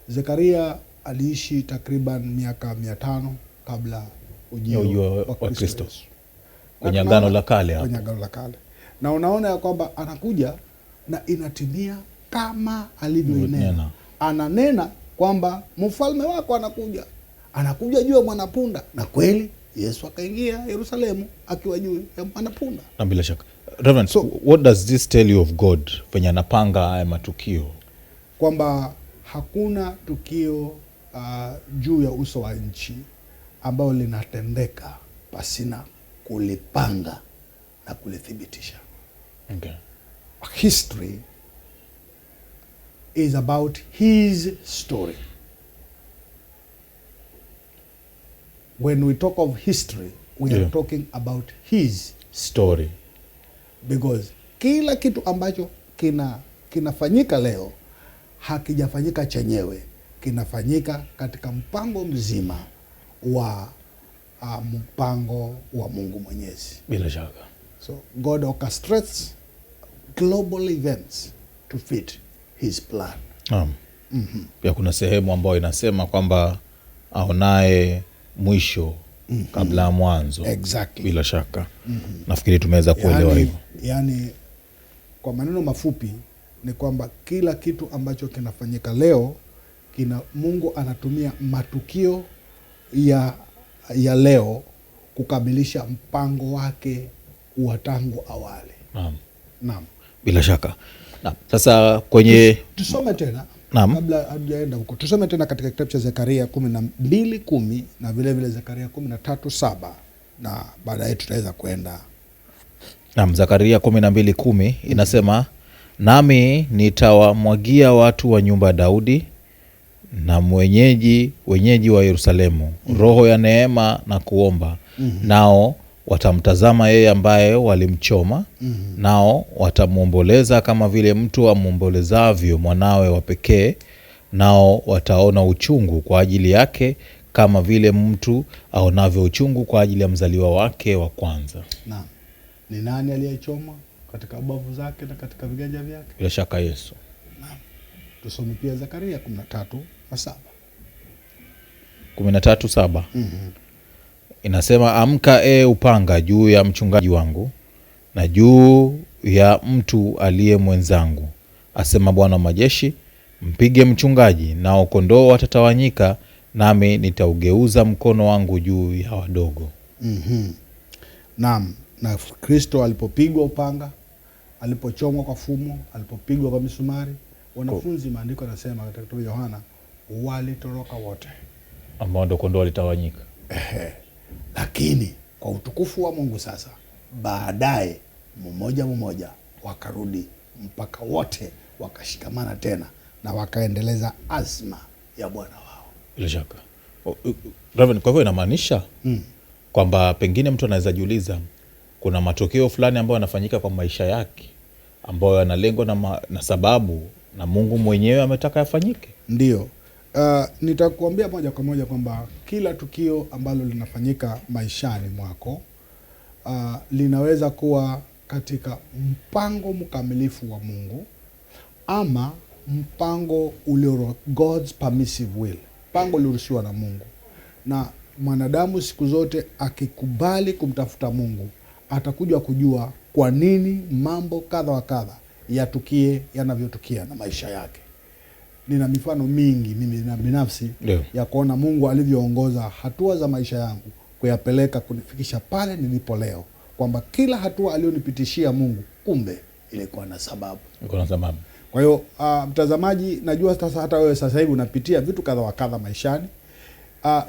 Zekaria aliishi takriban miaka 500 kabla ujio wa Kristo kwenye Agano la Kale hapo. Kwenye Agano la Kale. Na unaona ya kwamba anakuja na inatimia kama alivyonena. Ananena kwamba mfalme wako anakuja juu ya mwanapunda, na kweli Yesu akaingia Yerusalemu akiwa juu ya mwanapunda. Na bila shaka Reverend, so what does this tell you of God venye anapanga haya matukio? Kwamba hakuna tukio juu ya uso wa nchi ambao linatendeka pasina kulipanga na kulithibitisha. Okay. History is about his story. When we talk of history, we are talking about his story. Because kila kitu ambacho kinafanyika leo hakijafanyika chenyewe, kinafanyika katika mpango mzima wa mpango wa Mungu Mwenyezi. Bila shaka. So God orchestrates global events to fit his plan. Pia kuna sehemu ambayo inasema kwamba aonaye mwisho kabla ya mwanzo. Exactly. Bila shaka. Nafikiri tumeweza kuelewa hivyo. Yani kwa maneno mafupi ni kwamba kila kitu ambacho kinafanyika leo Mungu anatumia matukio ya leo kukamilisha mpango wake wa tangu awali. Naam. Bila shaka. Naam. Sasa kwenye tusome tena. Naam. Kabla hatujaenda huko, tusome tena katika kitabu cha Zekaria 12:10 na vile vile Zekaria 13:7 na baadaye tutaweza kwenda. Naam, Zekaria 12:10 inasema, nami nitawamwagia watu wa nyumba ya Daudi na wenyeji wa Yerusalemu roho ya neema na kuomba, nao watamtazama yeye ambaye walimchoma, nao watamuomboleza kama vile mtu amuombolezavyo mwanawe wa pekee, nao wataona uchungu kwa ajili yake kama vile mtu aonavyo uchungu kwa ajili ya mzaliwa wake wa kwanza. Naam. Ni nani aliyechoma katika bavu zake na katika viganja vyake? Bila shaka Yesu. Naam. Tusome pia Zekaria 13:7. 13:7. Inasema, amka upanga juu ya mchungaji wangu na juu ya mtu aliye mwenzangu, asema Bwana wa majeshi, mpige mchungaji, nao kondoo watatawanyika, nami nitaugeuza mkono wangu juu ya wadogo. Naam, na Kristo alipopigwa upanga, alipochomwa kwa fumo, alipopigwa kwa misumari, wanafunzi, maandiko yanasema katika kitabu Yohana, walitoroka wote, ambao ndo kondoo walitawanyika. Lakini kwa utukufu wa Mungu sasa, baadaye mmoja wakarudi mpaka wote wakashikamana tena na wakaendeleza azma ya Bwana wao. Bila shaka. Reverend, kwa hivyo inamaanisha kwamba pengine mtu anaweza jiuliza, kuna matokeo fulani ambayo yanafanyika kwa maisha yake ambayo yana lengo na sababu na Mungu mwenyewe ametaka yafanyike. Ndio. Nitakuambia moja kwa moja kwamba kila tukio ambalo linafanyika maishani mwako linaweza kuwa katika mpango mkamilifu wa Mungu ama mpango ulio God's permissive will, mpango ulioruhusiwa na Mungu. Na mwanadamu siku zote akikubali kumtafuta Mungu atakuja kujua kwa nini mambo kadha wa kadha yatukie yanavyotukia na maisha yake. Nina mifano mingi mimi na binafsi ya kuona Mungu alivyoongoza hatua za maisha yangu kuyapeleka kunifikisha pale nilipo leo, kwamba kila hatua aliyonipitishia Mungu kumbe ilikuwa na sababu. Kwa hiyo mtazamaji, najua sasa hata wewe sasa hivi unapitia vitu kadha wa kadha maishani.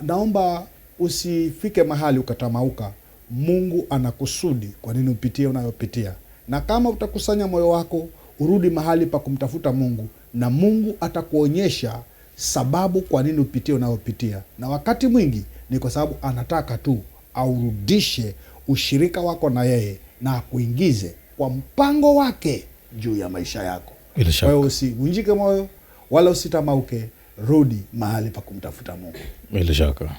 Naomba usifike mahali ukatamauka. Mungu anakusudi kwa nini upitie unayopitia, na kama utakusanya moyo wako urudi mahali pa kumtafuta Mungu, na Mungu atakuonyesha sababu kwa nini upitie unayopitia. Na wakati mwingi ni kwa sababu anataka tu aurudishe ushirika wako na yeye na akuingize kwa mpango wake juu ya maisha yako. Kwa hiyo usivunjike moyo wala usitamauke, rudi mahali pa kumtafuta Mungu. Bila shaka.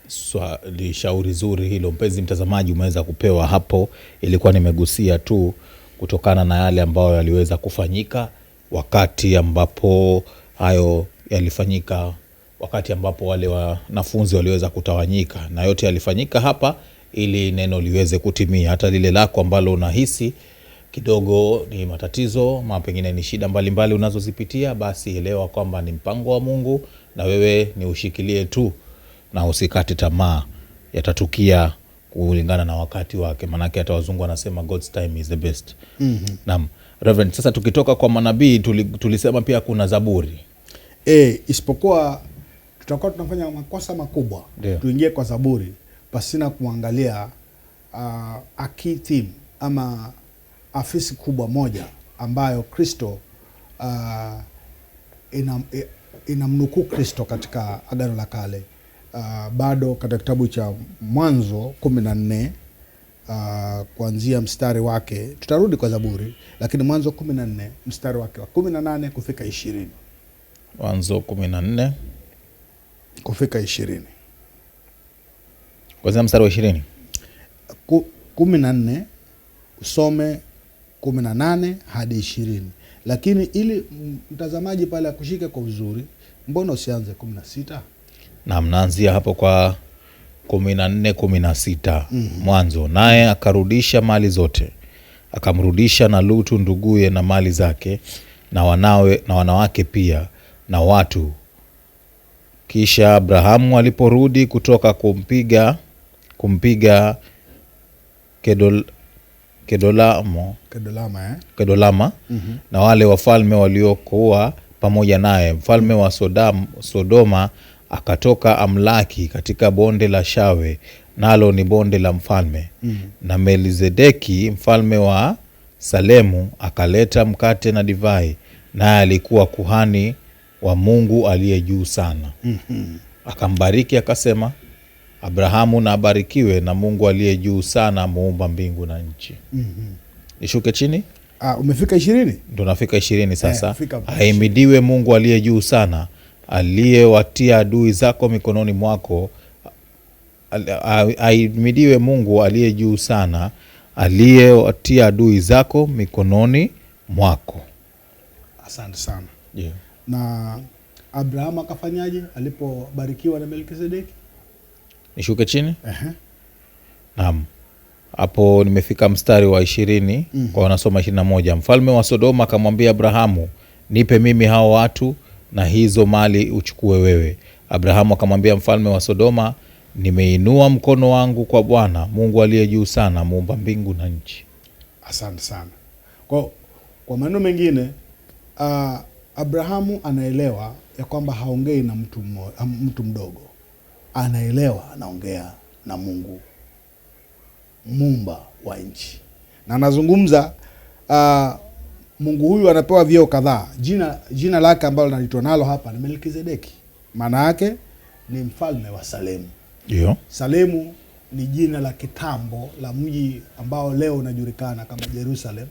Swali shauri zuri hilo, mpenzi mtazamaji, umeweza kupewa hapo. Ilikuwa nimegusia tu kutokana na yale ambayo yaliweza kufanyika wakati ambapo hayo yalifanyika, wakati ambapo wale wanafunzi waliweza kutawanyika, na yote yalifanyika hapa ili neno liweze kutimia. Hata lile lako ambalo unahisi kidogo ni matatizo, pengine ni shida mbalimbali unazozipitia, basi elewa kwamba ni mpango wa Mungu na wewe ni ushikilie tu na usikate tamaa. Yatatukia kulingana na wakati wake, manake hata wazungu wanasema God's time is the best. Naam, Reverend, sasa tukitoka kwa manabii tulisema pia kuna Zaburi. Isipokuwa tutakuwa tunafanya makosa makubwa tuingie kwa Zaburi pasina kuangalia a key theme ama afisi kubwa moja ambayo Kristo inamnukuu Kristo katika Agano la Kale. Bado katika kitabu cha Mwanzo 14 kuanzia mstari wake, tutarudi kwa Zaburi, lakini Mwanzo 14 mstari wake wa 18 kufika 20. Mwanzo 14 kufika 20. Kwanza mstari wa 20. 14 usome 18 hadi 20. Lakini ili mtazamaji pale akushike kwa uzuri, mbona usianze 16? Na mnaanzia hapo kwa 14 16. Mwanzo, naye akarudisha mali zote, akamrudisha na Lutu nduguye na mali zake na wanawe na wanawake pia na watu. Kisha Abrahamu aliporudi kutoka kumpiga Kedolama na wale wafalme waliokuwa pamoja naye, mfalme wa Sodoma akatoka amlaki katika bonde la Shawe, nalo ni bonde la mfalme. Na Melizedeki mfalme wa Salemu akaleta mkate na divai, naye alikuwa kuhani wa Mungu aliye juu sana. Akambariki akasema, Abrahamu na abarikiwe na Mungu aliye juu sana, muumba mbingu na nchi. Nishuke chini? Umefika 20? Ndio nafika 20 sasa. Ahimidiwe Mungu aliye juu sana, aliyewatia adui zako mikononi mwako. Ahimidiwe Mungu aliye juu sana, aliyewatia adui zako mikononi mwako. Asante sana. Na Abrahamu akafanyaje alipobarikiwa na Melkizedeki? Nishuke chini? Naam. Hapo nimefika mstari wa 20, kwa wanasoma 21. Mfalme wa Sodoma akamwambia Abrahamu, nipe mimi hao watu na hizo mali uchukue wewe. Abrahamu akamwambia mfalme wa Sodoma, nimeinua mkono wangu kwa Bwana Mungu aliye juu sana, muumba mbingu na nchi. Asante sana. Kwa maneno mengine, Abrahamu anaelewa ya kwamba haongei na mtu mdogo. Anaelewa anaongea na Mungu muumba wa nchi. Na anazungumza Mungu huyu anapewa vyeo kadhaa. Jina lake ambalo nalitoa nalo hapa ni Melkizedeki. Maana yake ni mfalme wa Salemu. Salemu ni jina la kitambo la mji ambao leo unajulikana kama Jerusalem.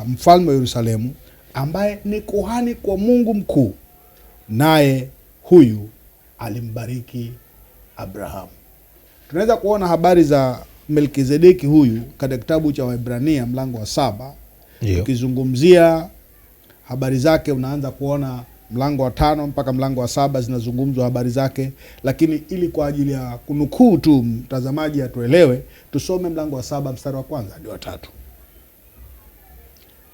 Mfalme wa Yerusalemu ambaye ni kuhani kwa Mungu mkuu, naye huyu alimbariki Abrahamu. Tunaweza kuona habari za Melkizedeki huyu katika kitabu cha Waebrania mlango wa 7. Ukizungumzia habari zake unaanza kuona mlango wa 5 mpaka mlango wa 7 zinazungumzwa habari zake, lakini ili kwa ajili ya kunukuu tu mtazamaji atuelewe, tusome mlango wa 7 mstari wa 1 hadi wa 3.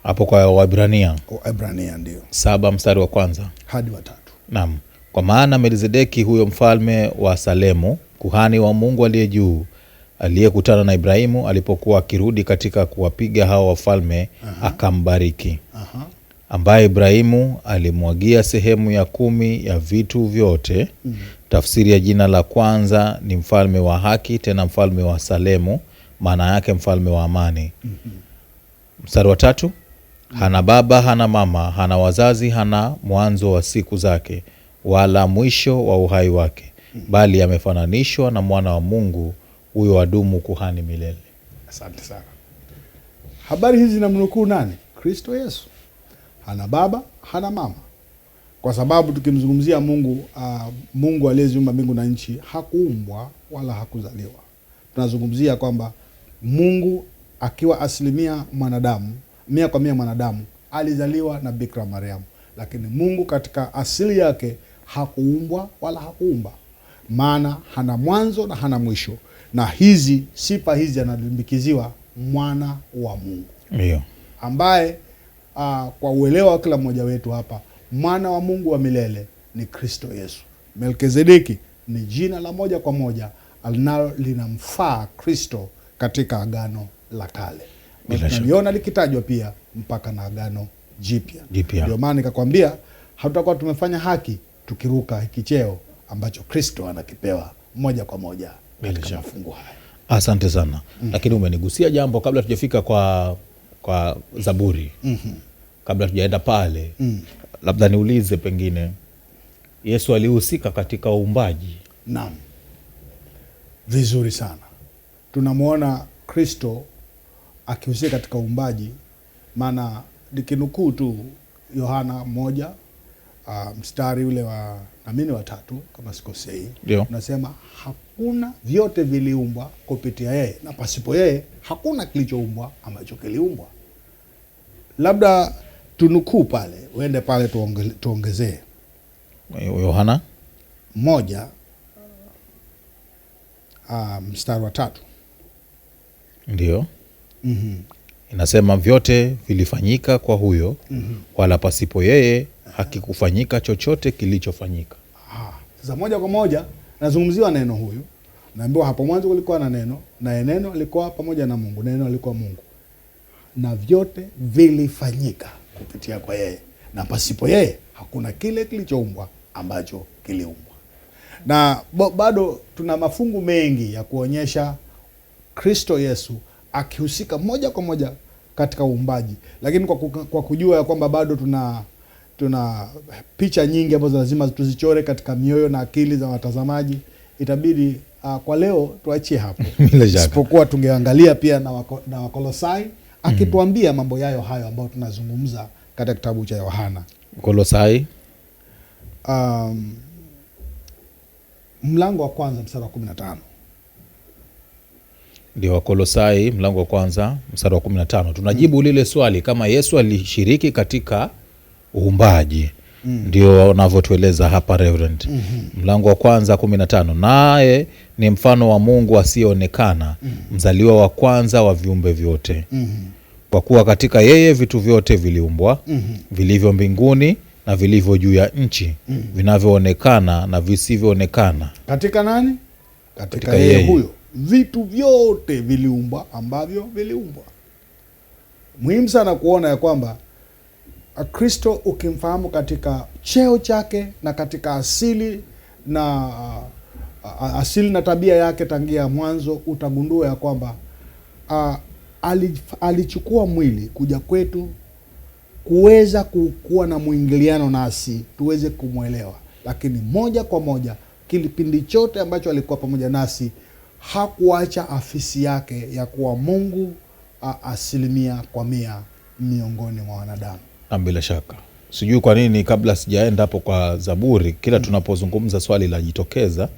Hapo kwa Waebrania. Waebrania ndio. 7 mstari wa 1 hadi wa 3. Naam. Kwa maana Melkizedeki huyo mfalme wa Salemu, kuhani wa Mungu aliye juu, aliyekutana na Ibrahimu alipokuwa akirudi katika kuwapiga hao wafalme, akambariki. Ambaye Ibrahimu alimwagia sehemu ya 10 ya vitu vyote. Tafsiri ya jina la kwanza ni mfalme wa haki, tena mfalme wa Salemu, maana yake mfalme wa amani. Mstari wa 3, hana baba, hana mama, hana wazazi, hana mwanzo wa siku zake, wala mwisho wa uhai wake, bali amefananishwa na mwana wa Mungu, huyo adumu kuhani milele. Asante sana. Habari hizi zinamnukuu nani? Kristo Yesu. Hana baba, hana mama. Kwa sababu tukimzungumzia Mungu, Mungu aliyeziumba mbingu na nchi, hakuumbwa wala hakuzaliwa. Tunazungumzia kwamba Mungu akiwa asilimia mwanadamu, 100% mwanadamu, alizaliwa na Bikira Mariamu. Lakini Mungu katika asili yake hakuumbwa wala hakuumba. Maana hana mwanzo na hana mwisho. Na hizi sifa hizi analimbikiziwa mwana wa Mungu. Ambaye kwa uelewa wa kila mmoja wetu hapa, mwana wa Mungu wa milele ni Kristo Yesu. Melkizedeki ni jina la moja kwa moja nalo linamfaa Kristo katika Agano la Kale. Tunaliona likitajwa pia mpaka na Agano Jipya. Ndio maana nikakwambia hatutakuwa tumefanya haki tukiruka hiki cheo ambacho Kristo anakipewa moja kwa moja katika mafungu haya. Asante sana. Lakini umenigusia jambo kabla tujafika kwa Zaburi. Kabla tujaenda pale, labda niulize, pengine Yesu alihusika katika uumbaji? Naam. Vizuri sana. Tunamwona Kristo akihusika katika uumbaji, maana nikinukuu tu Yohana 1 mstari ule wa 3 kama sikosei, unasema hakuna, vyote viliumbwa kupitia yeye na pasipo yeye hakuna kilichoumbwa ambacho kiliumbwa. Labda tunukuu pale, uende pale tuongezee Yohana 1 mstari wa 3. Ndio. Inasema vyote vilifanyika kwa huyo, wala pasipo yeye hakikufanyika chochote kilichofanyika. Sasa moja kwa moja nazungumziwa neno huyu. Naambiwa hapo mwanzo kulikuwa na neno, na neno alikuwa pamoja na Mungu, neno alikuwa Mungu. Na vyote vilifanyika kupitia kwa yeye, na pasipo yeye hakuna kile kilichoumbwa ambacho kiliumbwa. Na bado tuna mafungu mengi ya kuonyesha Kristo Yesu akihusika moja kwa moja katika uumbaji, lakini kwa kujua ya kwamba bado tuna picha nyingi ambazo lazima tuzichore katika mioyo na akili za watazamaji, itabidi kwa leo tuachie hapo. Isipokuwa tungeangalia pia na Wakolosai akituambia mambo hayo ambayo tunazungumza katika kitabu cha Yohana. Kolosai mlango wa kwanza mstari wa 15. Ndio, Wakolosai mlango wa kwanza mstari wa 15. Tunajibu lile swali kama Yesu alishiriki katika uumbaji. Ndio wanavyotueleza hapa Reverend. Mlango wa kwanza 15. Naye ni mfano wa Mungu asiyeonekana, mzaliwa wa kwanza wa viumbe vyote. Kwa kuwa katika yeye vitu vyote viliumbwa, vilivyo mbinguni na vilivyo juu ya nchi, vinavyoonekana na visivyoonekana. Katika nani? Katika yeye huyo vitu vyote viliumbwa ambavyo viliumbwa. Muhimu sana kuona ya kwamba Kristo ukimfahamu katika cheo chake na katika asili na tabia yake tangia mwanzo, utagundua ya kwamba alichukua mwili kuja kwetu kuweza kuwa na mwingiliano nasi tuweze kumwelewa, lakini moja kwa moja kipindi chote ambacho alikuwa pamoja nasi hakuacha afisi yake ya kuwa Mungu 100% miongoni mwa wanadamu. Na bila shaka sijui kwa nini kabla sijaenda hapo kwa Zaburi kila tunapozungumza swali la jitokeza.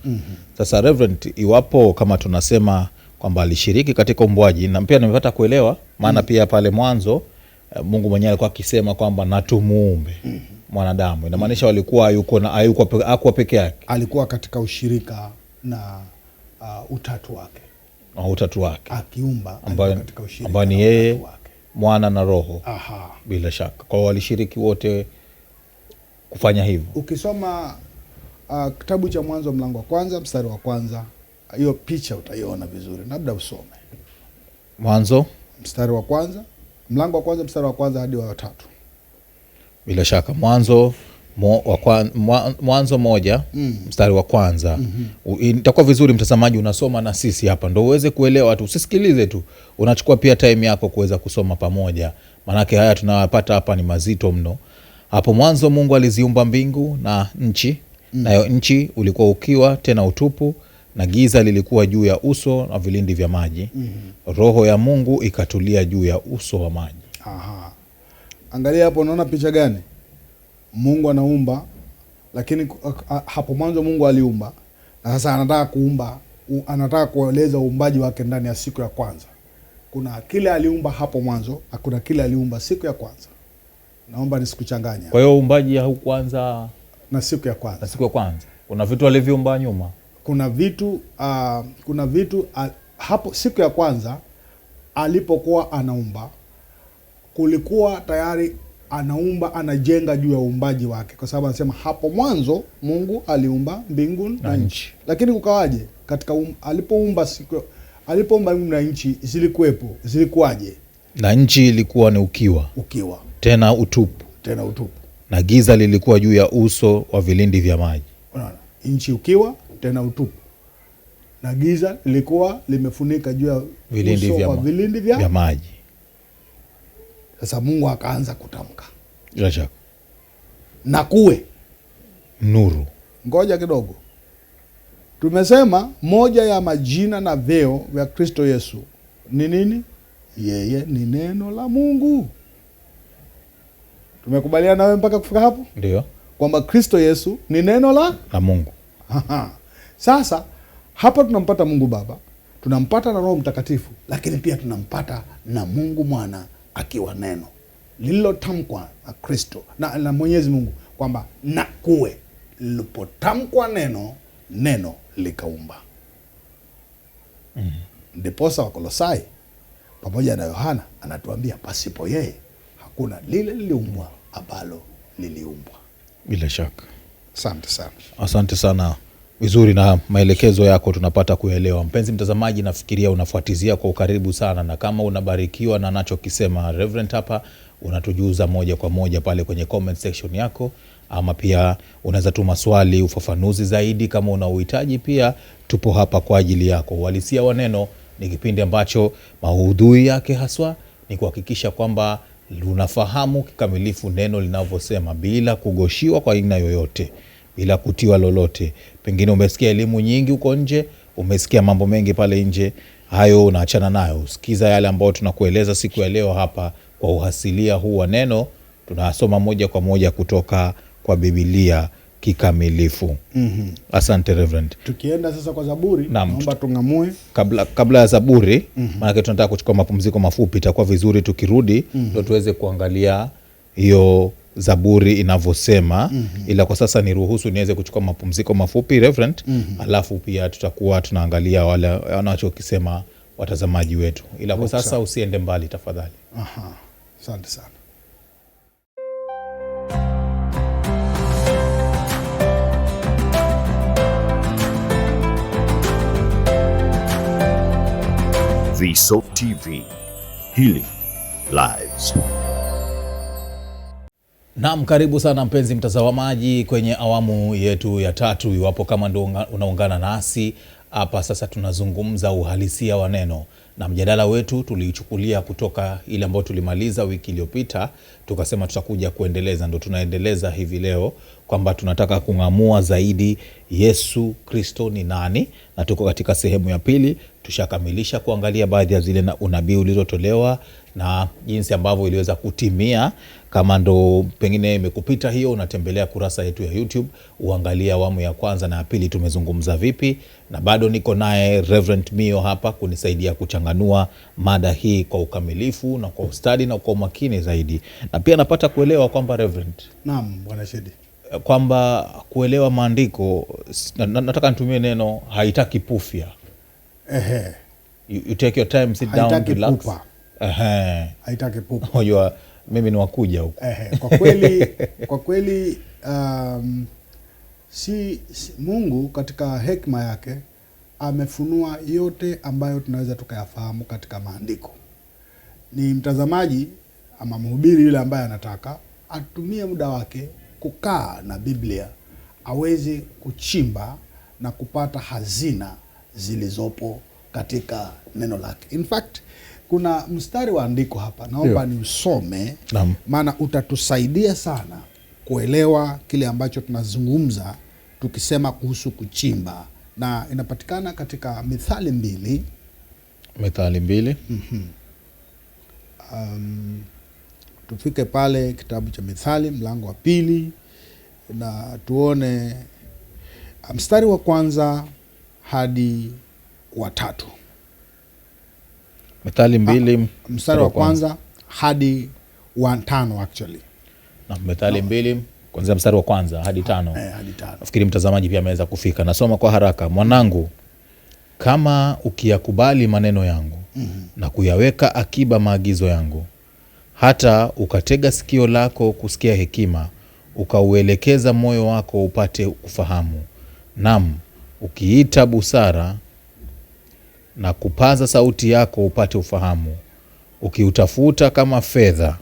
Sasa Reverend, iwapo kama tunasema kwamba alishiriki katika uumbaji, na pia nimepata kuelewa maana pia pale mwanzo Mungu mwenyewe alikuwa akisema kwamba na tumuumbe mwanadamu, inamaanisha walikuwa hakuwa peke yake, alikuwa katika ushirika na utatu wake akiumba, ambayo ni yeye, Mwana na Roho. Bila shaka kwa walishiriki wote kufanya hivyo. Ukisoma kitabu cha Mwanzo mlango wa kwanza mstari wa kwanza, hiyo picha utaiona vizuri. Labda usome Mwanzo mstari wa kwanza, mlango wa kwanza mstari wa kwanza hadi wa 3. Bila shaka Mwanzo moja mstari wa kwanza. Itakuwa vizuri mtazamaji unasoma na sisi hapa ndio uweze kuelewa tu, usisikilize tu, unachukua pia time yako kuweza kusoma pamoja, manake haya tunayapata hapa ni mazito mno. Hapo mwanzo Mungu aliziumba mbingu na nchi, nayo nchi ulikuwa ukiwa tena utupu, na giza lilikuwa juu ya uso na vilindi vya maji. Roho ya Mungu ikatulia juu ya uso wa maji. Angalia hapo, unaona picha gani? Mungu anaumba, lakini hapo mwanzo Mungu aliumba, na sasa anataka kuumba, anataka kueleza uumbaji wake ndani ya siku ya kwanza. Kuna kile aliumba hapo mwanzo, kuna kile aliumba siku ya kwanza. Naomba nisikuchanganya. Kwa hiyo uumbaji haukuanza na siku ya kwanza. Kuna vitu alivyoumba nyuma. Kuna vitu hapo siku ya kwanza alipokuwa anaumba, kulikuwa tayari anajenga juu ya uumbaji wake, kwa sababu anasema hapo mwanzo Mungu aliumba mbingu na nchi. Lakini kukawaje katika alipoumba mbingu na nchi, zilikuwaje? Na nchi ilikuwa ni ukiwa tena utupu, na giza lilikuwa juu ya uso wa vilindi vya maji. Unaona, nchi ukiwa tena utupu, na giza lilikuwa limefunika juu ya vilindi vya maji. Sasa Mungu akaanza kutamka, na kuwe nuru. Ngoja kidogo, tumesema moja ya majina na vyeo vya Kristo Yesu ni nini? Yeye ni neno la Mungu. Tumekubaliana nawe mpaka kufika hapo? Ndio, kwamba Kristo Yesu ni neno la Mungu. Sasa hapa tunampata Mungu Baba, tunampata na Roho Mtakatifu, lakini pia tunampata na Mungu Mwana akiwa neno lililotamkwa na Kristo na Mwenyezi Mungu, kwamba na kuwe. Lilipotamkwa neno likaumba. Ndiposa Wakolosai pamoja na Yohana anatuambia pasipo yeye hakuna lile liliumbwa ambalo liliumbwa. Bila shaka. Asante sana. Vizuri, na maelekezo yako tunapata kuelewa. Mpenzi mtazamaji, nafikiria unafuatizia kwa ukaribu sana, na kama unabarikiwa na anachokisema Reverend hapa, unatujuza moja kwa moja pale kwenye comment section yako, ama pia unaweza tuma swali, ufafanuzi zaidi kama una uhitaji. Pia tupo hapa kwa ajili yako. Uhalisia wa Neno ni kipindi ambacho maudhui yake haswa ni kuhakikisha kwamba unafahamu kikamilifu neno linavyosema, bila kugoshiwa kwa aina yoyote, bila kutiwa lolote. Pengine umesikia elimu nyingi huko nje, umesikia mambo mengi pale nje, hayo unaachana nayo. Sikiza yale ambayo tunakueleza siku ya leo hapa kwa uhasilia huu wa neno. Tunasoma moja kwa moja kutoka kwa Biblia kikamilifu. Asante Reverend. Tukienda sasa kwa Zaburi, naomba tungamue kabla ya Zaburi, maana tunataka kuchukua mapumziko mafupi. Itakuwa vizuri tukirudi ndio tuweze kuangalia hiyo Zaburi inavyosema. Ila kwa sasa niruhusu niweze kuchukua mapumziko mafupi Reverend, alafu pia tutakuwa tunaangalia wale wanachokisema watazamaji wetu. Ila kwa sasa usiende mbali tafadhali. Asante sana. Vsought TV, Healing Lives. Naam, karibu sana mpenzi mtazamaji kwenye awamu yetu ya tatu. Iwapo kama ndo unaungana nasi hapa sasa, tunazungumza uhalisia wa neno, na mjadala wetu tuliichukulia kutoka ile ambayo tulimaliza wiki iliyopita, tukasema tutakuja kuendeleza. Ndo tunaendeleza hivi leo, kwamba tunataka kung'amua zaidi Yesu Kristo ni nani, na tuko katika sehemu ya pili. Tushakamilisha kuangalia baadhi ya zile na unabii ulizotolewa na jinsi ambavyo iliweza kutimia. Kama ndo pengine imekupita hiyo, unatembelea kurasa yetu ya YouTube uangalia awamu ya kwanza na ya pili tumezungumza vipi. Na bado niko naye Reverend Mio hapa kunisaidia kuchanganua mada hii kwa ukamilifu na kwa ustadi na kwa umakini zaidi. Na pia napata kuelewa kwamba Reverend, naam Bwana Shedi, kwamba kuelewa maandiko, nataka nitumie neno, haitaki pufya. You take your time, sit down, relax. Haitaki pupa. Unajua mimi ni wakuja huko. Kwa kweli si Mungu katika hekima yake amefunua yote ambayo tunaweza tukayafahamu katika maandiko. Ni mtazamaji ama mhubiri yule ambaye anataka atumie muda wake kukaa na Biblia, aweze kuchimba na kupata hazina zilizopo katika neno lake. In fact, kuna mstari wa andiko hapa, naomba ni usome, maana utatusaidia sana kuelewa kile ambacho tunazungumza tukisema kuhusu kuchimba, na inapatikana katika Mithali 2. Mithali 2. Tufike pale kitabu cha Mithali mlango wa 2 na tuone mstari wa kwanza hadi wa 3. Mithali 2 mstari wa kwanza hadi wa 5 actually. Na Mithali 2 kuanzia mstari wa kwanza hadi 5. Hadi 5. Nafikiri mtazamaji pia ameweza kufika. Nasoma kwa haraka. Mwanangu, kama ukiyakubali maneno yangu na kuyaweka akiba maagizo yangu, hata ukatega sikio lako kusikia hekima, ukauelekeza moyo wako upate kufahamu. Naam, ukiita busara na kupaza sauti yako upate ufahamu, ukiutafuta kama fedha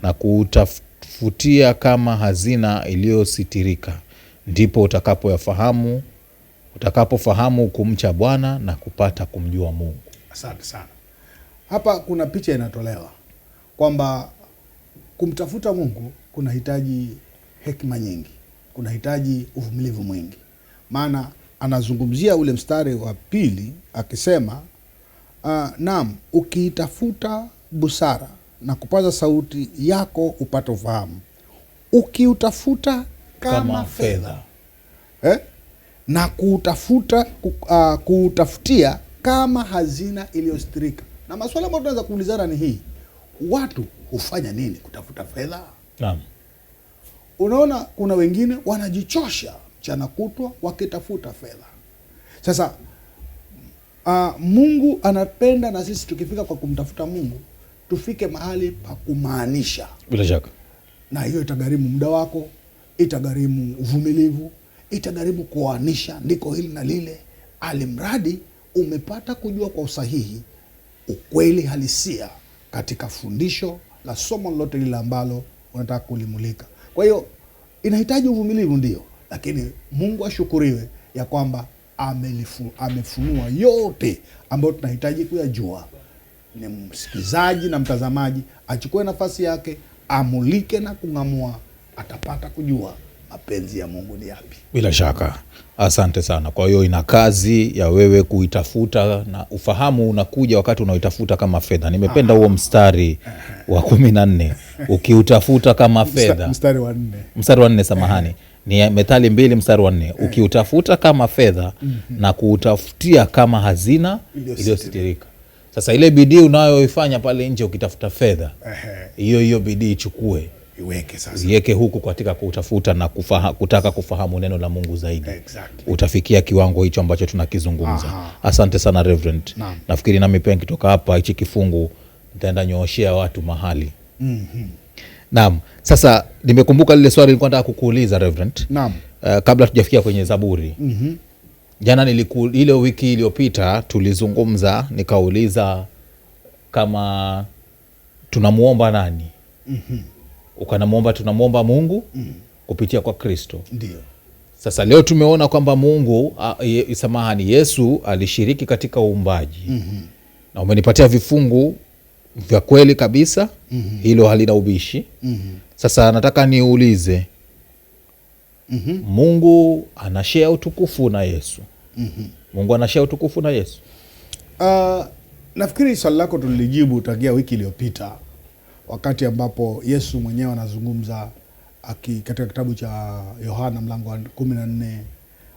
na kuutafutia kama hazina iliyositirika, ndipo utakapofahamu kumcha Bwana na kupata kumjua Mungu. Asante sana. Hapa kuna picha inatolewa kwamba kumtafuta Mungu kunahitaji hekima nyingi, kunahitaji uvumilivu mwingi. Maana anazungumzia ule mstari wa pili akisema, naam, ukiitafuta busara na kupaza sauti yako upate ufahamu, ukiutafuta kama fedha na kuutafutia kama hazina iliyostirika. Na maswali ambayo tunaweza kuulizana ni hii: watu hufanya nini kutafuta fedha? Naam. Unaona, kuna wengine wanajichosha mchana kutwa wakitafuta fedha. Sasa Mungu anapenda na sisi tukifika kwa kumtafuta Mungu tufike mahali pa kumaanisha. Bila shaka. Na hiyo itagharimu muda wako, itagharimu uvumilivu, itagharimu kuanisha ndiko hili na lile, alimradi umepata kujua kwa usahihi ukweli halisia katika fundisho la somo lolote lile ambalo unataka kulimulika. Kwa hiyo inahitaji uvumilivu, ndio, lakini Mungu ashukuriwe ya kwamba amefunua yote ambayo tunahitaji kuyajua. Ni msikizaji na mtazamaji achukue nafasi yake, amulike na kung'amua, atapata kujua mapenzi ya Mungu ni yapi. Bila shaka. Asante sana. Kwa hiyo ina kazi ya wewe kuitafuta, na ufahamu unakuja wakati unaoitafuta kama fedha. Nimependa huo mstari wa 14. Ukiutafuta kama fedha. Mstari wa 4, samahani. Ni Methali 2 mstari wa 4. Ukiutafuta kama fedha na kuutafutia kama hazina iliyositirika. Sasa ile bidii unayoifanya pale nje ukitafuta fedha, hiyo bidii ichukue, iweke huku katika kutafuta na kutaka kufahamu neno la Mungu zaidi. Exactly. Utafikia kiwango hicho ambacho tunakizungumza. Asante sana Reverend. Nafikiri nami pia nikitoka hapa hichi kifungu nitaenda nyooshea watu mahali. Naam. Sasa nimekumbuka lile swali nilikuwa nataka kukuuliza Reverend. Naam. Kabla tujafikia kwenye Zaburi. Jana ile wiki iliyopita tulizungumza, nikauliza kama tunamuomba nani? Ukanamuomba tunamuomba Mungu kupitia kwa Kristo. Ndio. Sasa leo tumeona kwamba Mungu Yesu alishiriki katika uumbaji. Na umenipatia vifungu vya kweli kabisa. Hilo halina ubishi. Sasa nataka niulize, Mungu anashare utukufu na Yesu? Mungu anashare utukufu na Yesu? Nafikiri swali lako tulijibu tangia wiki iliyopita, wakati ambapo Yesu mwenyewe anazungumza katika kitabu cha Yohana mlango wa 14,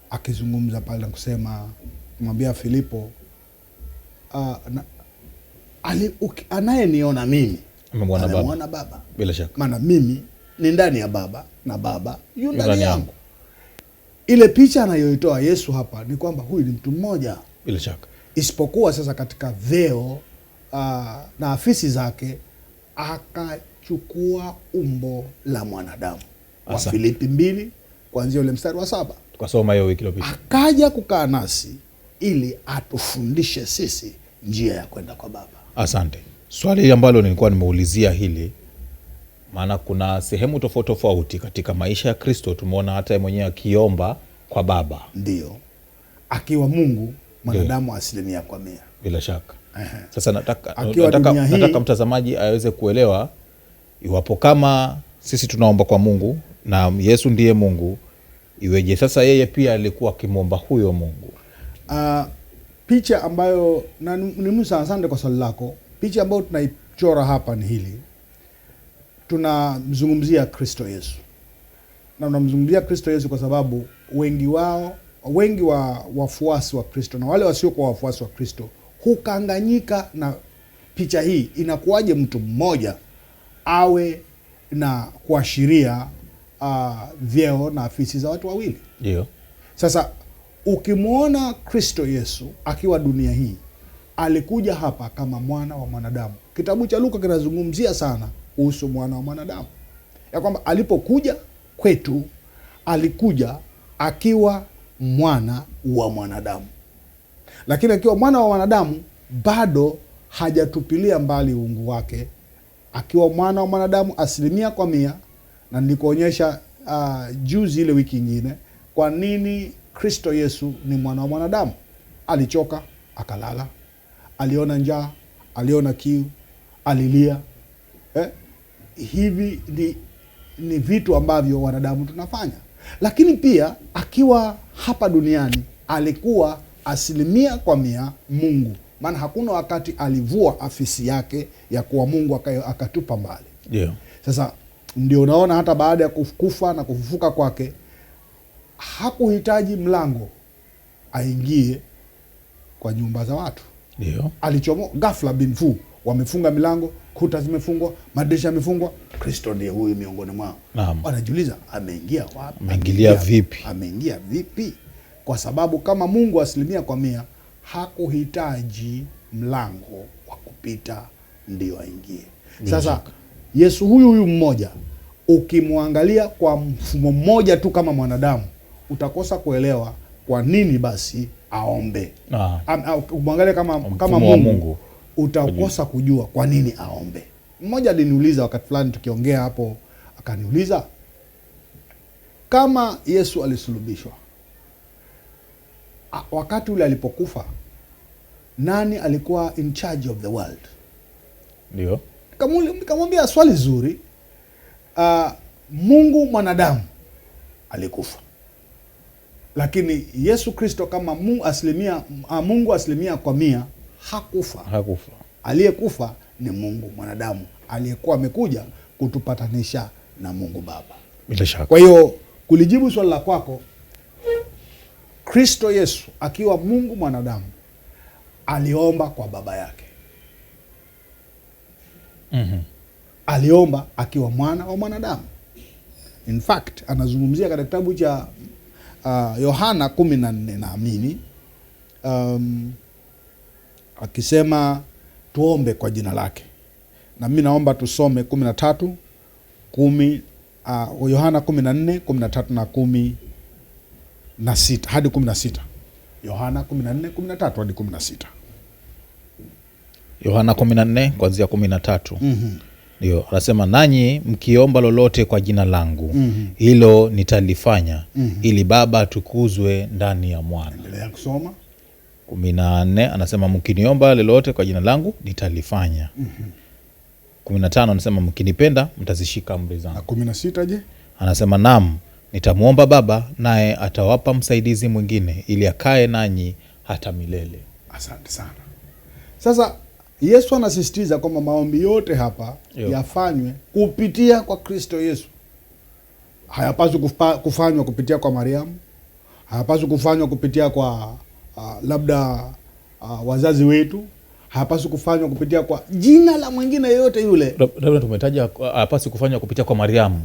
akizungumza pale na kusema, kumwambia Filipo, anayeniona mimi amemwona Baba. Bila shaka. Maana mimi ni ndani ya Baba na Baba yu ndani yangu. Ile picha anayoitoa Yesu hapa ni kwamba huyu ni mtu mmoja. Bila shaka. Isipokuwa sasa katika veo na afisi zake akachukua umbo la mwanadamu. Wa Filipi 2 kuanzia ule mstari wa 7. Tukasoma hiyo wiki iliyopita. Akaja kukaa nasi ili atufundishe sisi njia ya kwenda kwa Baba. Asante. Swali ambalo nilikuwa nimeulizia hili, maana kuna sehemu tofauti katika maisha ya Kristo tumeona hata mwenyewe akiomba kwa Baba. Ndio. Akiwa Mungu, mwanadamu asilimia kwa 100. Bila shaka. Sasa nataka mtazamaji aweze kuelewa, iwapo kama sisi tunaomba kwa Mungu na Yesu ndiye Mungu, iweje sasa yeye pia alikuwa akimwomba huyo Mungu? Picha ambayo ni muhimu, asante kwa swali lako. Picha ambayo tunaichora hapa ni hili: tunamzungumzia Kristo Yesu, na tunamzungumzia Kristo Yesu kwa sababu wengi wa wafuasi wa Kristo na wale wasiokuwa wafuasi wa Kristo hukanganyika na picha hii. Inakuwaje mtu mmoja awe na kuashiria vyeo na afisi za watu wawili? Ndio. Sasa ukimwona Kristo Yesu akiwa dunia hii, alikuja hapa kama mwana wa mwanadamu. Kitabu cha Luka kinazungumzia sana kuhusu mwana wa mwanadamu, ya kwamba alipokuja kwetu alikuja akiwa mwana wa mwanadamu, lakini akiwa mwana wa mwanadamu bado hajatupilia mbali uungu wake, akiwa mwana wa mwanadamu 100%. Na nilikuonyesha juzi ile wiki ingine kwa nini Kristo Yesu ni mwana wa mwanadamu. Alichoka akalala, aliona njaa, aliona kiu, alilia. Hivi ni vitu ambavyo wanadamu tunafanya. Lakini pia akiwa hapa duniani alikuwa 100% Mungu, maana hakuna wakati alivua afisi yake ya kuwa Mungu akatupa mbali. Yeah. Sasa ndio unaona hata baada ya kufa na kufufuka kwake hakuhitaji mlango aingie kwa nyumba za watu. Ndio. Alichomo ghafla bin fu, wamefunga milango, kuta zimefungwa, madirisha yamefungwa, Kristo ndiye huyu miongoni mwao. Naam. Wanajiuliza ameingia wapi? Ameingia vipi? Kwa sababu kama Mungu 100% hakuhitaji mlango wa kupita ndio aingie. Sasa Yesu huyu mmoja ukimwangalia kwa mfumo mmoja tu kama mwanadamu utakosa kuelewa kwa nini basi aombe. Umwangalie kama Mungu utakosa kujua kwa nini aombe. Mmoja aliniuliza wakati fulani tukiongea hapo, akaniuliza kama Yesu alisulubishwa, wakati ule alipokufa nani alikuwa in charge of the world? Ndio. Nikamwambia swali zuri. Mungu mwanadamu alikufa, lakini Yesu Kristo kama Mungu 100% hakufa. Aliyekufa ni Mungu mwanadamu aliyekuwa amekuja kutupatanisha na Mungu Baba. Bila shaka. Kwa hiyo kulijibu swali la kwako, Kristo Yesu akiwa Mungu mwanadamu aliomba kwa Baba yake. Aliomba akiwa mwana wa mwanadamu. In fact, anazungumzia katika kitabu cha Yohana 14 naamini, akisema tuombe kwa jina lake. Na mimi naomba tusome 13 Yohana 14 13 na 16 hadi 16. Yohana 14 13 hadi 16. Yohana 14 kuanzia 13. Ndio, anasema nanyi mkiomba lolote kwa jina langu, hilo nitalifanya, ili Baba atukuzwe ndani ya Mwana. Endelea kusoma. 14 anasema mkiniomba lolote kwa jina langu nitalifanya. 15 anasema mkinipenda mtazishika amri zangu. Na 16 je? Anasema naam, nitamuomba Baba naye atawapa msaidizi mwingine ili akae nanyi hata milele. Asante sana. Sasa Yesu anasisitiza kwamba maombi yote hapa yafanywe kupitia kwa Kristo Yesu. Hayapaswi kufanywa kupitia kwa Mariamu, hayapaswi kufanywa kupitia kwa labda wazazi wetu, hayapaswi kufanywa kupitia kwa jina la mwingine yote yule. Labda tumetaja hayapaswi kufanywa kupitia kwa Mariamu.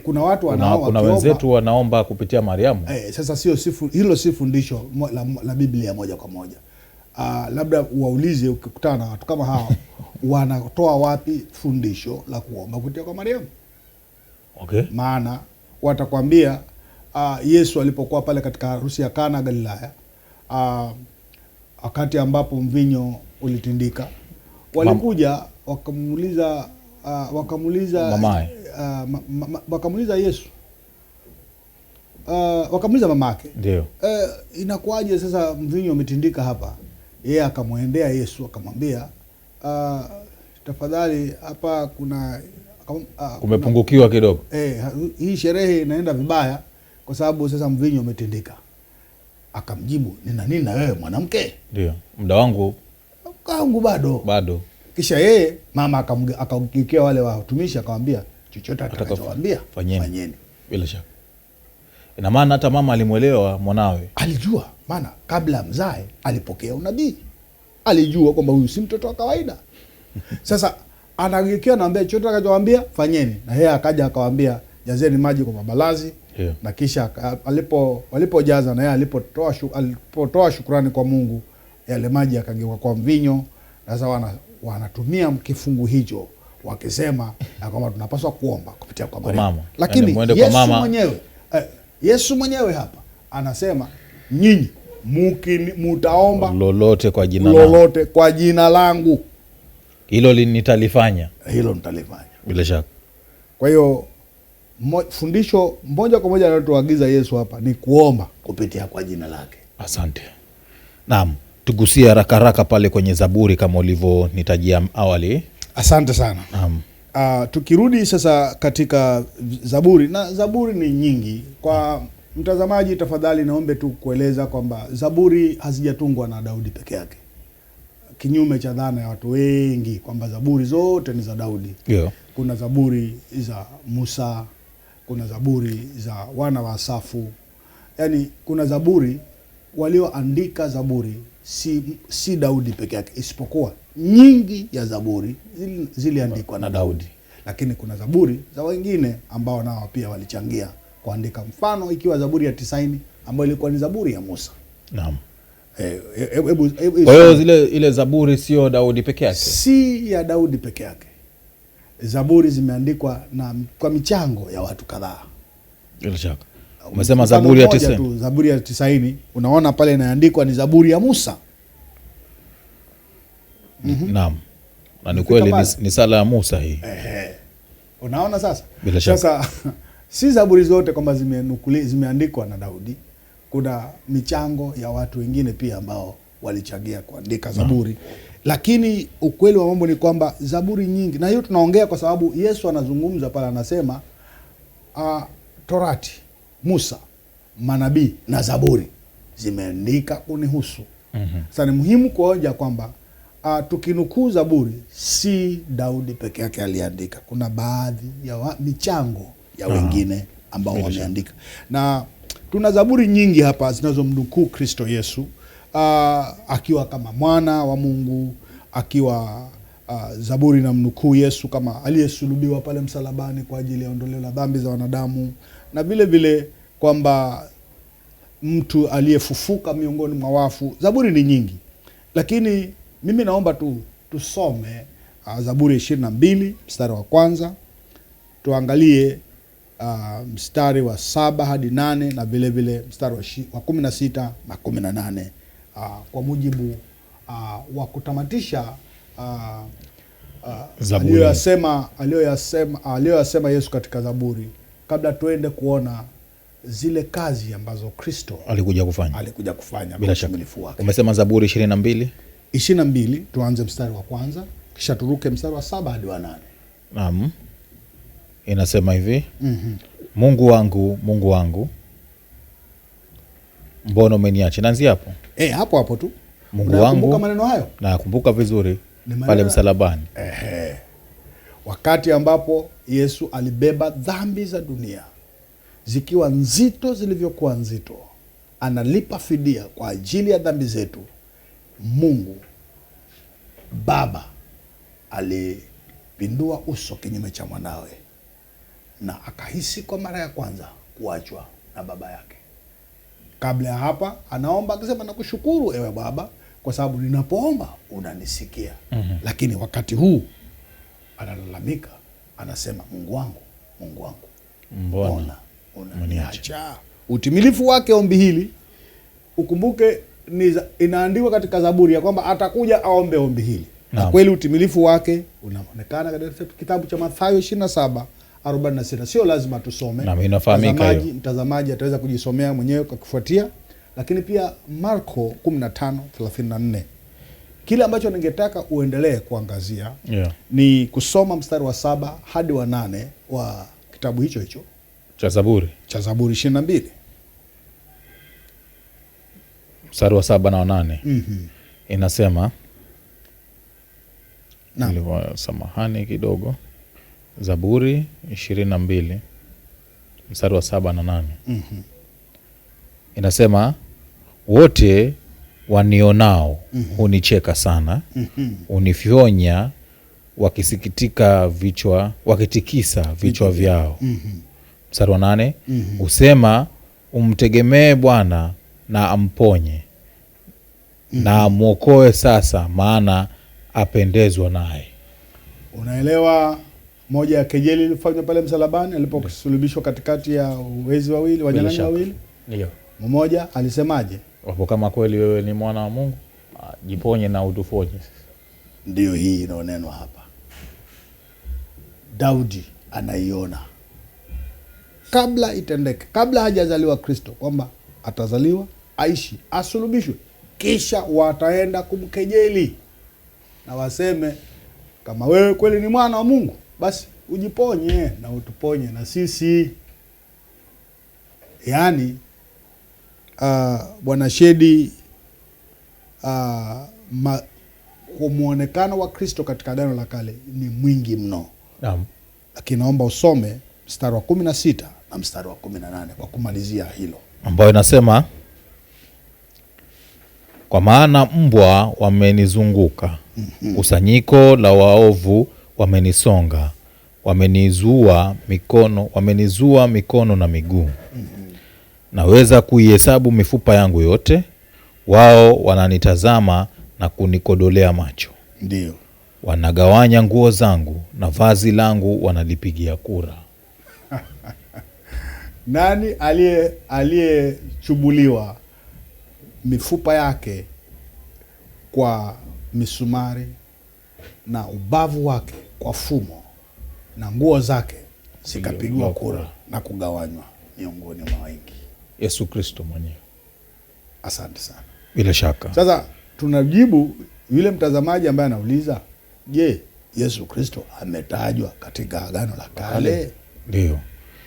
Kuna watu kuna wenzetu wanaomba kupitia Mariamu. Sasa hilo si fundisho la Biblia moja kwa moja. Labda uwaulize ukikutana na watu kama hao wanatoa wapi fundisho la kuomba kupitia kwa Mariamu. Okay. Maana watakwambia Yesu alipokuwa pale katika harusi ya Kana Galilaya, wakati ambapo mvinyo ulitindika, walikuja wakamuuliza Yesu, wakamuuliza mamake, ndio inakuwaje sasa mvinyo umetindika hapa? Yeye akamwendea Yesu akamwambia, tafadhali hapa kumepungukiwa kidogo. Hii sherehe inaenda vibaya kwa sababu sasa mvinyo umetindika. Akamjibu, nina nini na wewe mwanamke? Ndio, muda wangu bado. Kisha yeye mama akamgeukia wale watumishi akamwambia, chochote atakachowaambia fanyeni. Bila shaka. Ina maana hata mama alimuelewa mwanawe. Alijua, maana kabla mzae alipokea unabii. Alijua kwamba huyu si mtoto wa kawaida. Sasa anageukia naambia, chochote atakachowaambia fanyeni. Na yeye akaja akawaambia, jazeni maji kwa mabalazi. Yeah. Na kisha walipojaza na yeye alipotoa shukrani kwa Mungu, yale maji yakageuka kwa mvinyo. Sasa wanatumia kifungu hicho wakisema ya kwamba tunapaswa kuomba kupitia kwa Maria. mama. Lakini Mwende kwa Yesu mama. mwenyewe Yesu mwenyewe hapa anasema nyinyi mutaomba lolote kwa jina langu. Lolote kwa jina langu. Hilo nitalifanya. Hilo nitalifanya. Bila shaka. Kwa hiyo fundisho moja kwa moja analotuagiza Yesu hapa ni kuomba kupitia kwa jina lake. Asante. Naam, tugusie haraka haraka pale kwenye Zaburi kama ulivyonitajia awali. Asante sana. Naam. Tukirudi sasa katika Zaburi, na Zaburi ni nyingi. Kwa mtazamaji, tafadhali naombe tu kueleza kwamba Zaburi hazijatungwa na Daudi peke yake, kinyume cha dhana ya watu wengi kwamba Zaburi zote ni za Daudi. Yeah. Kuna Zaburi za Musa, kuna Zaburi za wana wa Asafu. Yaani kuna Zaburi, walioandika Zaburi si Daudi peke yake, isipokuwa nyingi ya Zaburi ziliandikwa na Daudi. Lakini kuna Zaburi za wengine ambao nao pia walichangia kuandika, mfano ikiwa Zaburi ya 90 ambayo ilikuwa ni Zaburi ya Musa. Naam. Kwa hiyo ile Zaburi sio Daudi peke yake? Si ya Daudi peke yake. Zaburi zimeandikwa kwa michango ya watu kadhaa. Bila shaka. Umesema Zaburi ya 90. Zaburi ya 90 unaona pale inaandikwa ni Zaburi ya Musa. Naam. Na ni kweli ni sala ya Musa hii. Unaona sasa? Bila shaka. Sasa si Zaburi zote kwamba zimeandikwa na Daudi. Kuna michango ya watu wengine pia ambao walichangia kuandika Zaburi. Lakini ukweli wa mambo ni kwamba Zaburi nyingi, na hiyo tunaongea kwa sababu Yesu anazungumza pale, anasema Torati, Musa, manabii na Zaburi zimeandika kunihusu. Sasa ni muhimu kuoja kwamba tukinukuu Zaburi si Daudi peke yake aliandika. Kuna baadhi ya michango ya wengine ambao wameandika. Na tuna Zaburi nyingi hapa zinazomnukuu Kristo Yesu akiwa kama mwana wa Mungu, akiwa Zaburi na mnukuu Yesu kama aliyesulubiwa pale msalabani kwa ajili ya ondoleo la dhambi za wanadamu, na vile vile kwamba mtu aliyefufuka miongoni mwa wafu. Zaburi ni nyingi, lakini mimi naomba tusome Zaburi 22 mstari wa kwanza, tuangalie mstari wa 7 hadi 8 na vile vile mstari wa 16 na 18 kwa mujibu wa kutamatisha aliyoyasema Yesu katika Zaburi, kabla tuende kuona zile kazi ambazo Kristo alikuja kufanya bila shaka. Umesema Zaburi 22, tuanze mstari wa kwanza kisha turuke mstari wa 7 hadi wa 8. Naam. Inasema hivi. Mungu wangu, Mungu wangu, mbona umeniacha? Naanzia hapo. Hapo tu. Mungu wangu. Unakumbuka maneno hayo? Nakumbuka vizuri. Pale msalabani. Wakati ambapo Yesu alibeba dhambi za dunia zikiwa nzito zilivyokuwa nzito, analipa fidia kwa ajili ya dhambi zetu. Mungu Baba alipindua uso kinyume cha mwanawe na akahisi kwa mara ya kwanza kuachwa na baba yake. Kabla ya hapa anaomba akisema, nakushukuru ewe Baba kwa sababu ninapoomba unanisikia. Lakini wakati huu analalamika, anasema, Mungu wangu, Mungu wangu, mbona unaniacha? Utimilifu wake ombi hili, ukumbuke, inaandikwa katika Zaburi ya kwamba atakuja aombe ombi hili. Na kweli utimilifu wake unaonekana katika kitabu cha Mathayo 27:46. Sio lazima tusome. Na inafahamika hiyo. Mtazamaji ataweza kujisomea mwenyewe kwa kufuatia. Lakini pia Marko 15:34. Kile ambacho ningetaka uendelee kuangazia ni kusoma mstari wa 7 hadi wa 8 wa kitabu hicho cha Zaburi 22. Mstari wa 7 na wa 8. Inasema, samahani kidogo, Zaburi 22 mstari wa 7 na 8. Inasema, wote wanionao hunicheka sana, hunifyonya wakitikisa vichwa vyao. Mstari wa 8, husema, umtegemee Bwana na amponye, na amwokoe sasa, maana apendezwa naye. Unaelewa moja ya kejeli ilifanywa pale msalabani aliposulubishwa katikati ya wezi wawili, wanyang'anyi wawili. Ndio. Mmoja alisemaje? Wapo, kama kweli wewe ni mwana wa Mungu, jiponye na utufonye. Ndio hii inaonenwa hapa. Daudi anaiona kabla itendeke, kabla hajazaliwa Kristo, kwamba atazaliwa, aishi, asulubishwe, kisha wataenda kumkejeli na waseme, kama wewe kweli ni mwana wa Mungu, basi ujiponye na utuponye na sisi. Yaani Bwana Shedi, kwa muonekano wa Kristo katika Agano la Kale ni mwingi mno. Naam. Lakini naomba usome mstari wa 16 na mstari wa 18 kwa kumalizia hilo, ambayo inasema, kwa maana mbwa wamenizunguka, kusanyiko la waovu wamenisonga, wamenizua mikono na miguu. Naweza kuihesabu mifupa yangu yote, wao wananitazama na kunikodolea macho. ndio Wanagawanya nguo zangu na vazi langu wanalipigia kura. nani aliyechubuliwa mifupa yake kwa misumari na ubavu wake kwa fumo na nguo zake zikapigwa kura na kugawanywa miongoni mwa wengi? Yesu Kristo mwenyewe. Asante sana. Bila shaka. Sasa tunajibu yule mtazamaji ambaye anauliza, je, Yesu Kristo ametajwa katika Agano la Kale? Ndio.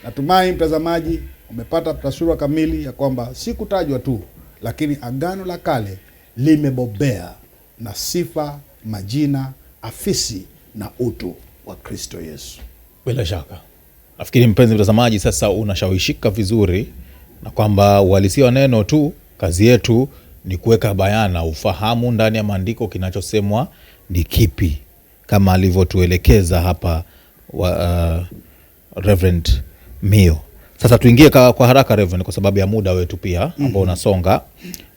Natumai mtazamaji umepata taswira kamili ya kwamba si kutajwa tu, lakini Agano la Kale limebobea na sifa, majina, afisi na utu wa Kristo Yesu. Bila shaka. Nafikiri mpenzi mtazamaji sasa unashawishika vizuri na kwamba uhalisia wa neno tu, kazi yetu ni kuweka bayana ufahamu ndani ya maandiko kinachosemwa ni kipi, kama alivyotuelekeza hapa Reverend Mio. Sasa tuingie kwa haraka Reverend, kwa sababu ya muda wetu pia ambao unasonga.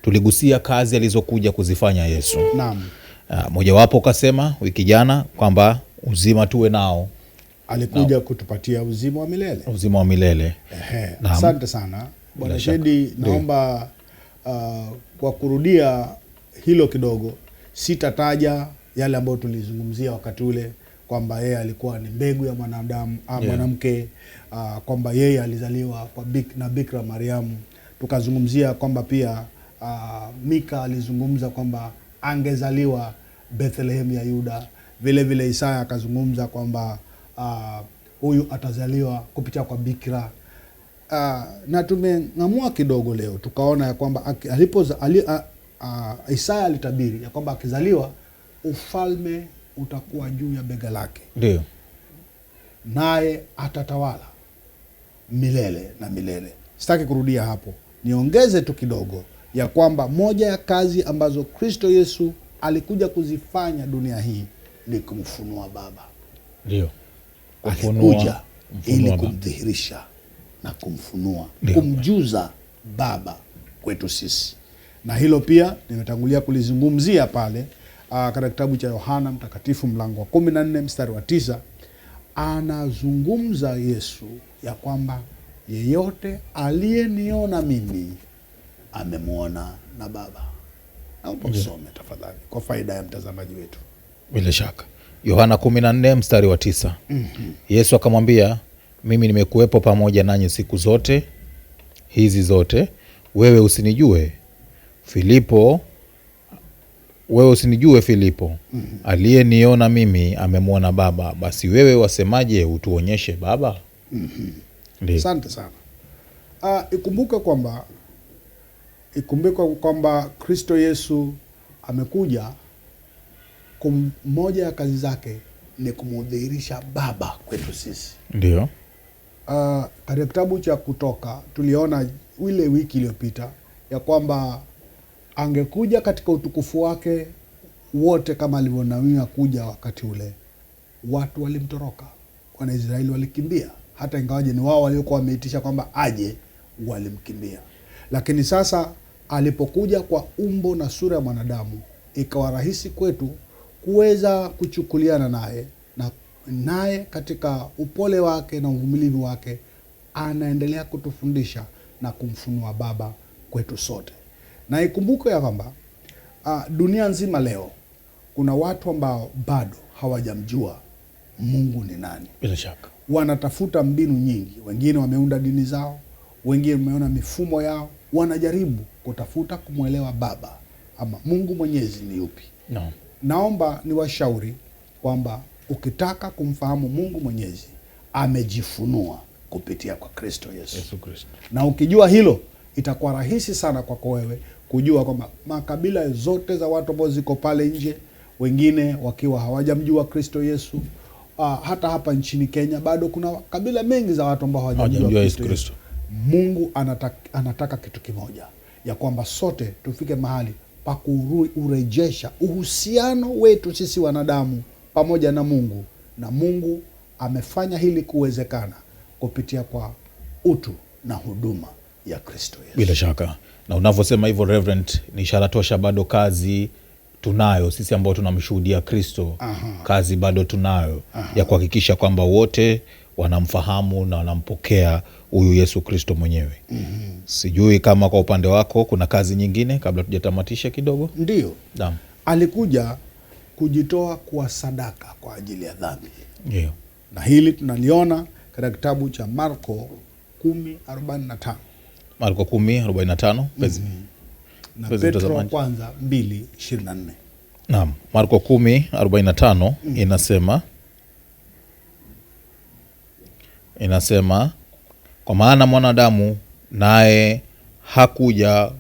Tuligusia kazi alizokuja kuzifanya Yesu. Naam. Mojawapo ukasema wiki jana kwamba uzima tuwe nao. Alikuja kutupatia uzima wa milele. Uzima wa milele. Asante sana Bwana Shedi, naomba kwa kurudia hilo kidogo, sitataja yale ambayo tulizungumzia wakati ule kwamba yeye alikuwa ni mbegu ya mwanadamu mwanamke, kwamba yeye alizaliwa na Bikira Mariamu. Tukazungumzia kwamba pia Mika alizungumza kwamba angezaliwa Bethlehem ya Yuda. Vile vile Isaya akazungumza kwamba huyu atazaliwa kupitia kwa Bikira. Na tumeng'amua kidogo leo tukaona ya kwamba Isaya alitabiri ya kwamba akizaliwa ufalme utakuwa juu ya bega lake. Ndio. Naye atatawala milele na milele. Sitaki kurudia hapo. Niongeze tu kidogo ya kwamba moja ya kazi ambazo Kristo Yesu alikuja kuzifanya dunia hii ni kumfunua Baba. Ndio. Alikuja ili kumdhihirisha na kumfunua, kumjuza Baba kwetu sisi. Na hilo pia nimetangulia kulizungumzia pale katika kitabu cha Yohana Mtakatifu mlango wa 14 mstari wa 9. Anazungumza Yesu ya kwamba yeyote aliyeniona mimi amemwona na Baba. Naomba usome tafadhali kwa faida ya mtazamaji wetu. Bila shaka. Yohana 14 mstari wa 9. Yesu akamwambia, mimi nimekuwepo pamoja nanyi siku zote hizi zote, wewe usinijue Filipo, aliyeniona mimi amemwona Baba, basi wewe wasemaje utuonyeshe Baba? Asante sana. Ikumbuke kwamba Kristo Yesu amekuja, moja ya kazi zake ni kumudhihirisha Baba kwetu sisi. Ndio. Katika kitabu cha Kutoka tuliona ile wiki iliyopita ya kwamba angekuja katika utukufu wake wote kama alivyonawia kuja wakati ule. Watu walimtoroka, Wanaisraeli walikimbia, hata ingawaje ni wao waliokuwa wameitisha kwamba aje, walimkimbia. Lakini sasa alipokuja kwa umbo na sura ya mwanadamu, ikawa rahisi kwetu kuweza kuchukuliana naye na naye katika upole wake na uvumilivu wake anaendelea kutufundisha na kumfunua Baba kwetu sote. Na ikumbuke ya kwamba dunia nzima leo kuna watu ambao bado hawajamjua Mungu ni nani. Bila shaka Wanatafuta mbinu nyingi, wengine wameunda dini zao, wengine wameona mifumo yao, wanajaribu kutafuta kumwelewa Baba ama Mungu Mwenyezi ni yupi. no. Naomba niwashauri kwamba ukitaka kumfahamu Mungu Mwenyezi, amejifunua kupitia kwa Kristo Yesu. Na ukijua hilo, itakuwa rahisi sana kwako wewe kujua kwamba makabila zote za watu ambao ziko pale nje, wengine wakiwa hawajamjua Kristo Yesu, hata hapa nchini Kenya bado kuna kabila mengi za watu ambao hawajamjua Kristo. Mungu anataka kitu kimoja, ya kwamba sote tufike mahali pa kurejesha uhusiano wetu sisi wanadamu pamoja na Mungu, na Mungu amefanya hili kuwezekana kupitia kwa utu na huduma ya Kristo Yesu. Bila shaka, na unavyosema hivyo Reverend, ni ishara tosha bado kazi tunayo sisi ambao tunamshuhudia Kristo. Kazi bado tunayo ya kuhakikisha kwamba wote wanamfahamu na wanampokea huyu Yesu Kristo mwenyewe. Sijui kama kwa upande wako kuna kazi nyingine kabla tujatamatisha kidogo. Ndiyo. Naam. Alikuja kujitoa kwa sadaka kwa ajili ya dhambi. Ndio. Na hili tunaliona katika kitabu cha Marko 10:45. Marko 10:45. Na Petro kwanza 2:24. Naam, Marko 10:45 inasema kwa maana mwanadamu naye hakuja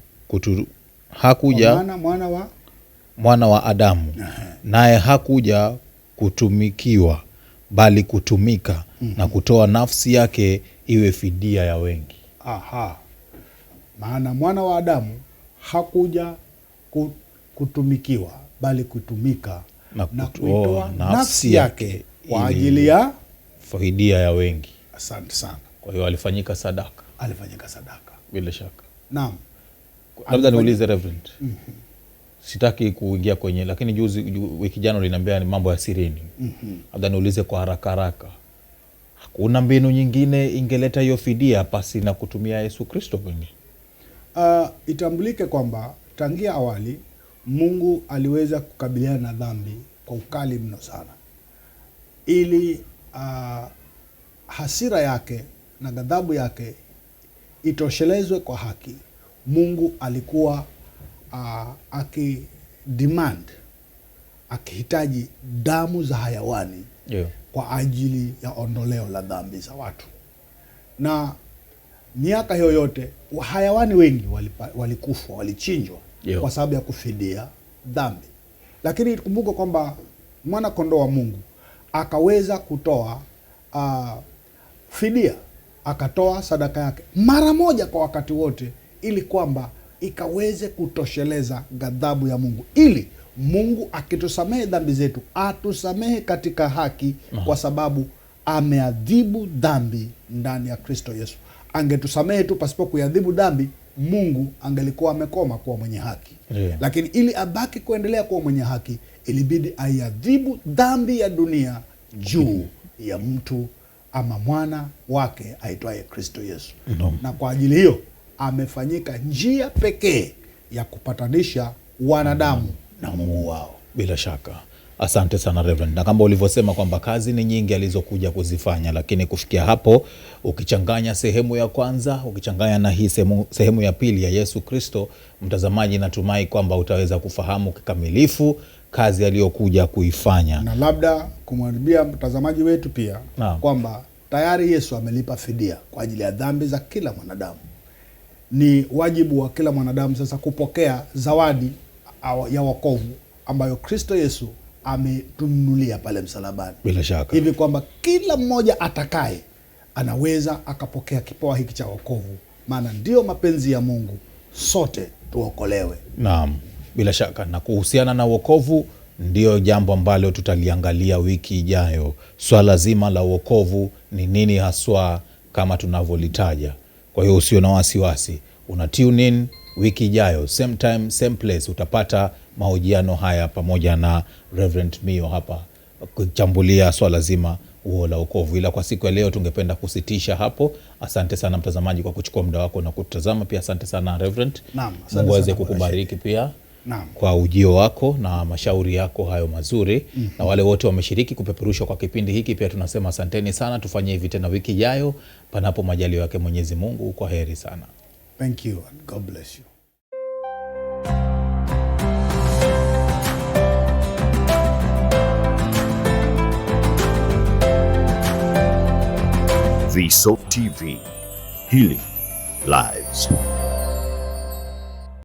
mwana wa Adamu naye hakuja kutumikiwa bali kutumika na kutoa nafsi yake iwe fidia ya wengi. Maana mwana wa Adamu hakuja kutumikiwa bali kutumika na kuitoa nafsi yake kwa ajili ya fidia ya wengi. Asante sana. Kwa hiyo alifanyika sadaka. Bila shaka. Naam. Labda niulize Reverend. Sitaki kuingia kwenye, lakini wiki jana uliniambia ni mambo ya sirini. Labda niulize kwa haraka. Hakuna mbinu nyingine ingeleta hiyo fidia pasi na kutumia Yesu Kristo pengine? Itambulike kwamba tangia awali Mungu aliweza kukabiliana na dhambi kwa ukali mno sana, ili hasira yake na ghadhabu yake itoshelezwe kwa haki. Mungu alikuwa akihitaji damu za hayawani kwa ajili ya ondoleo la dhambi za watu. Na miaka hiyo yote hayawani wengi walikufa, walichinjwa kwa sababu ya kufidia dhambi. Lakini kumbuka kwamba mwana kondoo wa Mungu akaweza kutoa fidia, akatoa sadaka yake mara moja kwa wakati wote, ili kwamba ikaweze kutosheleza ghadhabu ya Mungu, ili Mungu akitusamehe dhambi zetu atusamehe katika haki, kwa sababu ameadhibu dhambi ndani ya Kristo Yesu. Angetusamehe tu pasipo kuadhibu dhambi, Mungu angelikuwa amekoma kuwa mwenye haki. Lakini ili abaki kuendelea kuwa mwenye haki, ilibidi aiadhibu dhambi ya dunia juu ya mtu ama mwana wake aitwaye Kristo Yesu. Na kwa ajili hiyo amefanyika njia pekee ya kupatanisha wanadamu na Mungu wao. Bila shaka. Asante sana Reverend. Na kama ulivyosema kwamba kazi ni nyingi alizokuja kuzifanya, lakini kufikia hapo ukichanganya sehemu ya kwanza, ukichanganya na hii sehemu ya pili ya Yesu Kristo, mtazamaji, natumai kwamba utaweza kufahamu kikamilifu kazi aliyokuja kuifanya. Na labda kumwambia mtazamaji wetu pia kwamba tayari Yesu amelipa fidia kwa ajili ya dhambi za kila mwanadamu. Ni wajibu wa kila mwanadamu sasa kupokea zawadi ya wokovu ambayo Kristo Yesu ametununulia pale msalabani. Bila shaka. Hivi kwamba kila mmoja atakaye anaweza akapokea kipawa hiki cha wokovu, maana ndio mapenzi ya Mungu sote tuokolewe. Naam, bila shaka. Na kuhusiana na wokovu ndio jambo ambalo tutaliangalia wiki ijayo. Swala zima la wokovu ni nini haswa kama tunavyolitaja. Kwa hiyo usio na wasiwasi, una tune in wiki ijayo, same time, same place, utapata mahojiano haya pamoja na Reverend Mio hapa kuchambulia swala zima huo la wokovu. Ila kwa siku ya leo tungependa kusitisha hapo. Asante sana mtazamaji kwa kuchukua muda wako na kutazama. Pia asante sana Reverend. Mungu aweze kukubariki pia. Naam. Kwa ujio wako na mashauri yako hayo mazuri. Na wale wote wameshiriki kupeperushwa kwa kipindi hiki pia tunasema asanteni sana. Tufanye hivi tena wiki ijayo panapo majaliwa yake Mwenyezi Mungu. Kwa heri sana. Thank you and God bless you. Vsoap TV, Healing Lives.